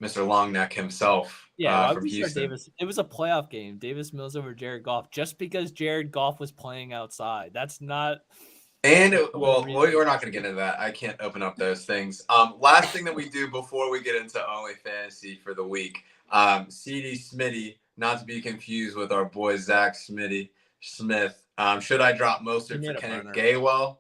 Mr. Longneck himself. Yeah, from Houston. Davis. It was a playoff game. Davis Mills over Jared Goff, just because Jared Goff was playing outside. That's not. And we're not going to get into that. I can't open up those things. Last thing that we do before we get into OnlyFantasy for the week. CD Smitty, not to be confused with our boy Zach Smith. Should I drop Mostert for Kenneth Gainwell?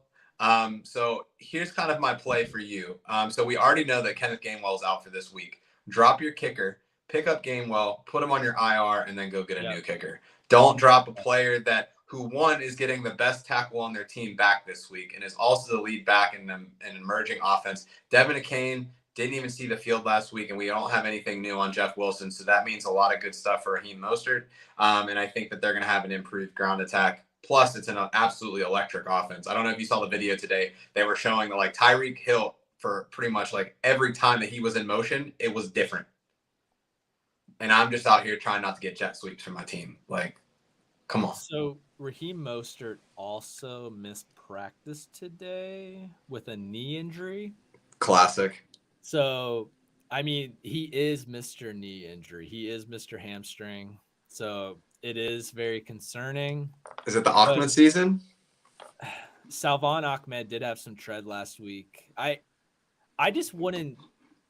So here's kind of my play for you. So we already know that Kenneth Gainwell is out for this week. Drop your kicker, pick up Gainwell, put him on your IR, and then go get a new kicker. Don't drop a player who one is getting the best tackle on their team back this week and is also the lead back in an emerging offense. Devin Akane didn't even see the field last week, and we don't have anything new on Jeff Wilson. So that means a lot of good stuff for Raheem Mostert. And I think that they're going to have an improved ground attack. Plus, it's an absolutely electric offense. I don't know if you saw the video today. They were showing that Tyreek Hill, for pretty much every time that he was in motion, it was different. And I'm just out here trying not to get jet sweeps for my team. Come on. So Raheem Mostert also missed practice today with a knee injury. Classic. So, I mean, he is Mr. Knee Injury. He is Mr. Hamstring. So it is very concerning. Is it the Ahmed season? Salvon Ahmed did have some tread last week. I just wouldn't.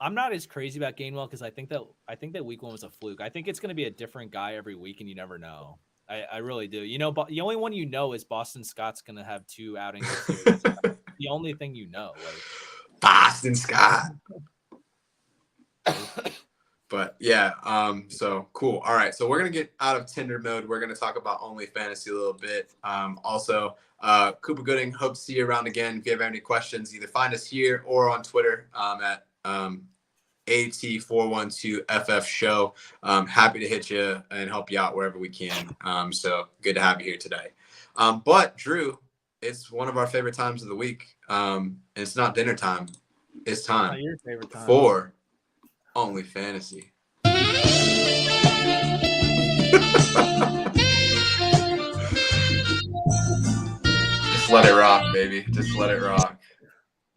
I'm not as crazy about Gainwell because I think that week 1 was a fluke. I think it's going to be a different guy every week, and you never know. I really do. The only one is Boston Scott's going to have 2 outings. The only thing Boston Scott. But yeah, so cool. All right, so we're gonna get out of Tinder mode. We're gonna talk about OnlyFantasy a little bit. Also, Cooper Gooding, hope to see you around again. If you have any questions, either find us here or on Twitter at AT412FF Show. Happy to hit you and help you out wherever we can. So good to have you here today. But Drew, it's one of our favorite times of the week. And it's not dinner time. It's time for OnlyFantasy. Just let it rock, baby. Just let it rock.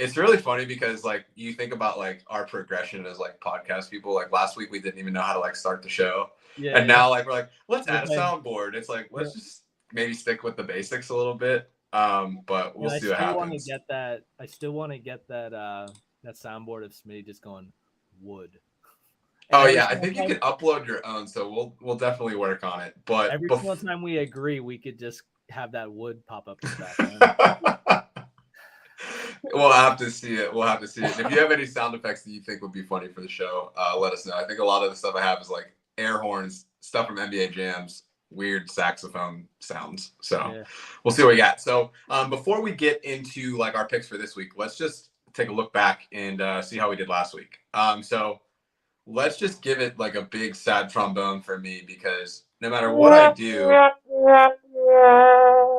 It's really funny because like you think about like our progression as like podcast people. Like last week we didn't even know how to like start the show, and Yeah. now like we're like let's add a Okay. soundboard. It's like Yeah. let's just maybe stick with the basics a little bit. But we'll And I see what still want to happens. get that. I still want to get that soundboard of Smitty just going wood. And Oh every yeah, I single think you time, can upload your own, so we'll definitely work on it. But every single time we agree, we could just have that wood pop up in the background. we'll have to see it. We'll have to see it. And if you have any sound effects that you think would be funny for the show, let us know. I think a lot of the stuff I have is like air horns, stuff from NBA jams, weird saxophone sounds. So Yeah. we'll see what we got. So before we get into like our picks for this week, let's just take a look back and see how we did last week. So let's just give it like a big sad trombone for me because no matter what I do,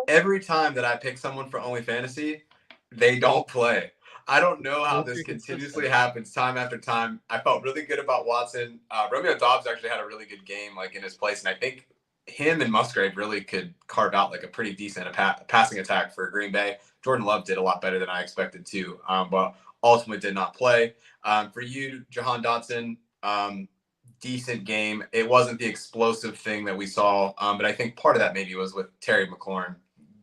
every time that I pick someone for OnlyFantasy, they don't play. I don't know how this continuously happens time after time. I felt really good about Watson. Romeo Dobbs actually had a really good game, like in his place, and I think him and Musgrave really could carve out like a pretty decent passing attack for Green Bay. Jordan Love did a lot better than I expected too, but ultimately did not play. For you, Jahan Dotson, decent game. It wasn't the explosive thing that we saw, but I think part of that maybe was with Terry McLaurin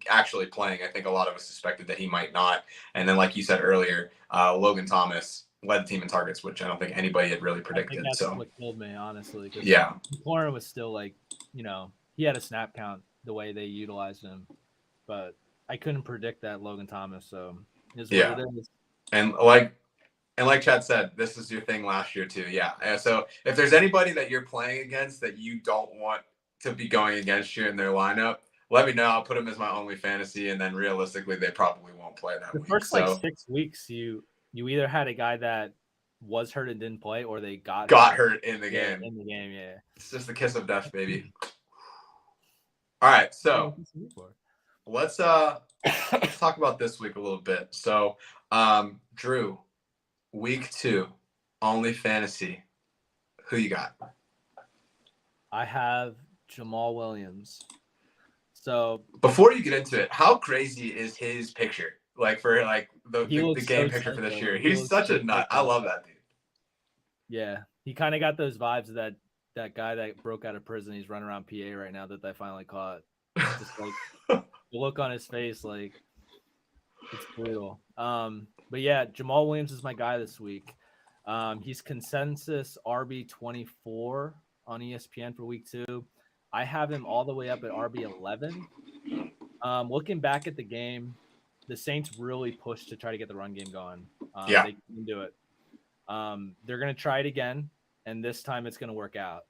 actually playing. I think a lot of us suspected that he might not. And then, like you said earlier, Logan Thomas led the team in targets, which I don't think anybody had really I think predicted. that's So, what killed me, honestly, because yeah. McLaurin was still like, he had a snap count the way they utilized him, but I couldn't predict that Logan Thomas. So is what it is. And like Chad said, this is your thing last year too. Yeah. So if there's anybody that you're playing against that you don't want to be going against you in their lineup, let me know. I'll put them as my only fantasy, and then realistically, they probably won't play that The week. first So 6 weeks, you either had a guy that was hurt and didn't play, or they got hurt in the yeah, game. in the game. Yeah. It's just the kiss of death, baby. All right, so let's talk about this week a little bit. So, Drew, week 2, only fantasy. Who you got? I have Jamal Williams. So before you get into it, how crazy is his picture? Like for like the game so picture for this psycho. year. He's such a nut. I love that dude. Yeah, he kind of got those vibes of that guy that broke out of prison. He's running around PA right now that they finally caught. Just like the look on his face, like it's brutal. But yeah, Jamal Williams is my guy this week. He's consensus RB24 on ESPN for week 2. I have him all the way up at RB11. Looking back at the game, the Saints really pushed to try to get the run game going. They couldn't do it. They're going to try it again, and this time it's going to work out.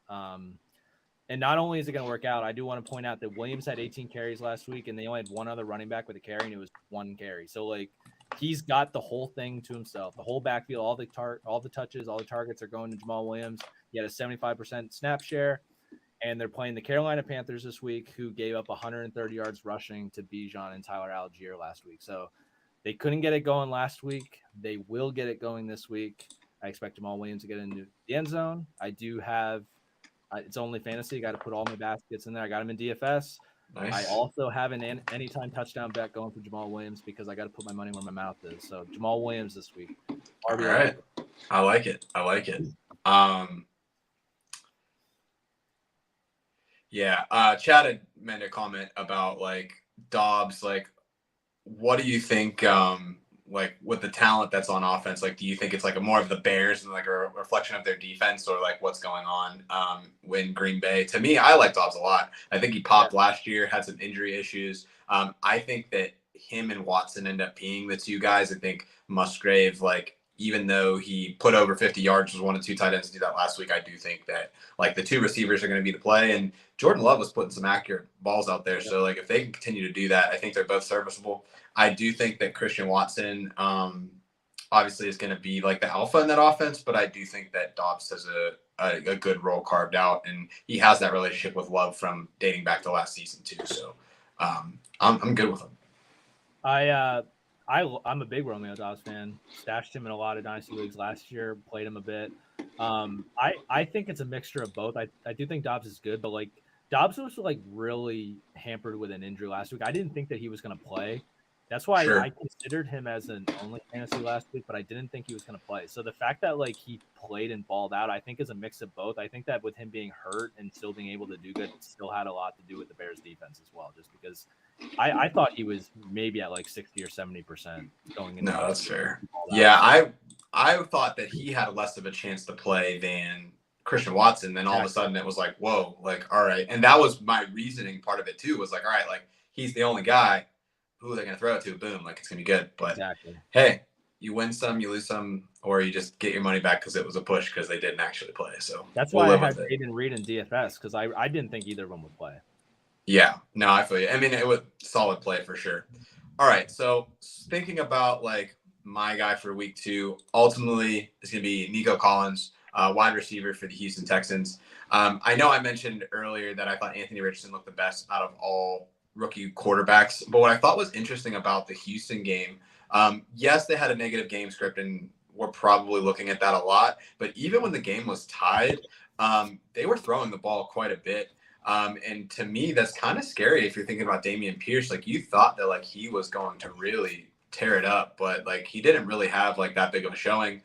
And not only is it going to work out, I do want to point out that Williams had 18 carries last week, and they only had one other running back with a carry, and it was one carry. So, like, he's got the whole thing to himself. The whole backfield, all the touches, all the targets are going to Jamal Williams. He had a 75% snap share, and they're playing the Carolina Panthers this week, who gave up 130 yards rushing to Bijan and Tyler Algier last week. So they couldn't get it going last week. They will get it going this week. I expect Jamal Williams to get into the end zone. I do have it's only fantasy. Got to put all my baskets in there. I got him in DFS. Nice. I also have an anytime touchdown bet going for Jamal Williams because I got to put my money where my mouth is. So Jamal Williams this week. All right. I like it. Yeah. Chad had made a comment about like Dobbs. Like, what do you think? Like with the talent that's on offense, like do you think it's like a more of the Bears and like a reflection of their defense, or like what's going on in Green Bay? To me, I like Dobbs a lot. I think he popped last year, had some injury issues. I think that him and Watson end up being the two guys. I think Musgrave, like even though he put over 50 yards, was one of 2 tight ends to do that last week, I do think that like the 2 receivers are going to be the play, and Jordan Love was putting some accurate balls out there. So like if they can continue to do that, I think they're both serviceable. I do think that Christian Watson obviously is going to be like the alpha in that offense, but I do think that Dobbs has a good role carved out, and he has that relationship with Love from dating back to last season too. So I'm good with him. I'm a big Romeo Dobbs fan. Stashed him in a lot of dynasty leagues last year. Played him a bit. I think it's a mixture of both. I do think Dobbs is good, but like Dobbs was like really hampered with an injury last week. I didn't think that he was going to play. That's why Sure. I considered him as an OnlyFantasy last week, but I didn't think he was going to play. So the fact that like he played and balled out, I think is a mix of both. I think that with him being hurt and still being able to do good, still had a lot to do with the Bears defense as well. Just because I thought he was maybe at like 60 or 70% going into. No, that's fair. Balled Yeah, out. I thought that he had less of a chance to play than Christian Watson. Then all of a sudden it was like, whoa, like, all right. And that was my reasoning part of it too, was like, all right, like he's the only guy. Who are they going to throw it to? Boom, like it's going to be good. But hey, you win some, you lose some, or you just get your money back because it was a push because they didn't actually play. So that's why I had Aiden Reed and DFS because I didn't think either of them would play. Yeah, no, I feel you. I mean, it was solid play for sure. All right, so thinking about like my guy for week 2, ultimately it's going to be Nico Collins, wide receiver for the Houston Texans. I know I mentioned earlier that I thought Anthony Richardson looked the best out of all rookie quarterbacks. But what I thought was interesting about the Houston game, yes, they had a negative game script, and we're probably looking at that a lot. But even when the game was tied, they were throwing the ball quite a bit. And to me, that's kind of scary if you're thinking about Dameon Pierce. Like you thought that like he was going to really tear it up, but like he didn't really have like that big of a showing.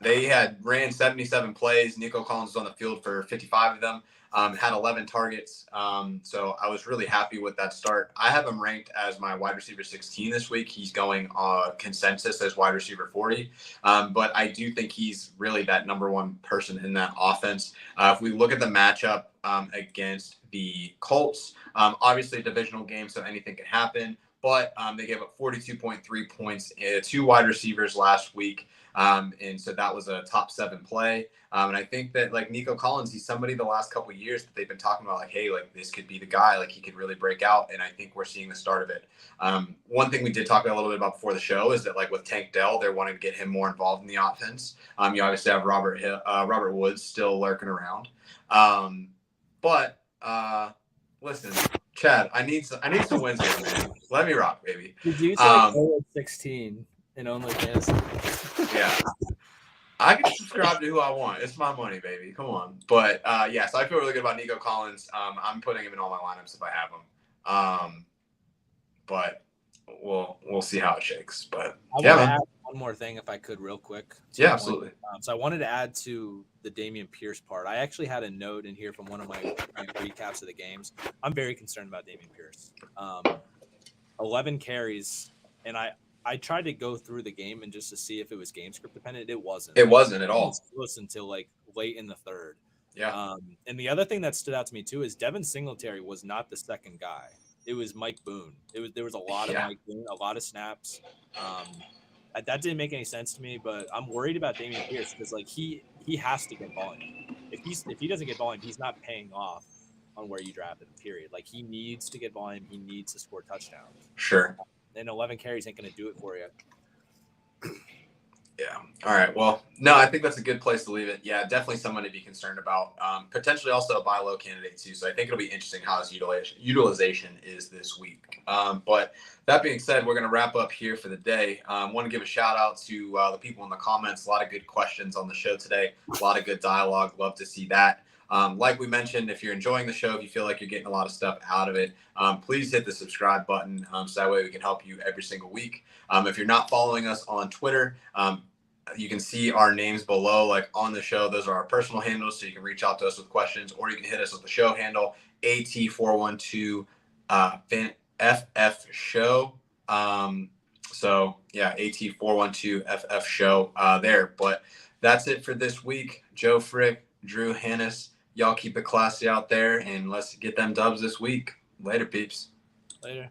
They had ran 77 plays. Nico Collins was on the field for 55 of them. Had 11 targets. So I was really happy with that start. I have him ranked as my wide receiver 16 this week. He's going consensus as wide receiver 40. But I do think he's really that number one person in that offense. If we look at the matchup against the Colts, obviously a divisional game, so anything can happen. But they gave up 42.3 points to wide receivers last week. And so that was a top 7 play. And I think that like Nico Collins, he's somebody the last couple of years that they've been talking about like, hey, like this could be the guy, like he could really break out. And I think we're seeing the start of it. One thing we did talk a little bit about before the show is that like with Tank Dell, they're wanting to get him more involved in the offense. You obviously have Robert Woods still lurking around. But listen, Chad, I need some wins here, man. Let me rock, baby. Did you say 16 in OnlyFantasy? Yeah. I can subscribe to who I want. It's my money, baby. Come on. But yeah, so I feel really good about Nico Collins. I'm putting him in all my lineups if I have him. But we'll see how it shakes. But I want to add one more thing if I could real quick. Yeah, absolutely. So I wanted to add to the Dameon Pierce part. I actually had a note in here from one of my recaps of the games. I'm very concerned about Dameon Pierce. 11 carries, and I tried to go through the game and just to see if it was game script dependent. It wasn't. It wasn't at all. It was until like late in the third. Yeah. And the other thing that stood out to me too is Devin Singletary was not the second guy. It was Mike Boone. There was a lot of Mike Boone, a lot of snaps. That didn't make any sense to me, but I'm worried about Dameon Pierce because like he has to get volume. If he doesn't get volume, he's not paying off on where you drafted him. Period. Like he needs to get volume. He needs to score touchdowns. Sure. And 11 carries ain't going to do it for you. Yeah. All right. Well, no, I think that's a good place to leave it. Yeah, definitely someone to be concerned about. Potentially also a buy low candidate too. So I think it'll be interesting how his utilization is this week. But that being said, we're going to wrap up here for the day. Want to give a shout out to the people in the comments. A lot of good questions on the show today. A lot of good dialogue. Love to see that. Like we mentioned, if you're enjoying the show, if you feel like you're getting a lot of stuff out of it, please hit the subscribe button so that way we can help you every single week. If you're not following us on Twitter, you can see our names below, like on the show. Those are our personal handles, so you can reach out to us with questions, or you can hit us with the show handle, AT412 FF Show. So yeah, AT412 FF Show there. But that's it for this week. Joe Frick, Drew Hannes, y'all keep it classy out there, and let's get them dubs this week. Later, peeps. Later.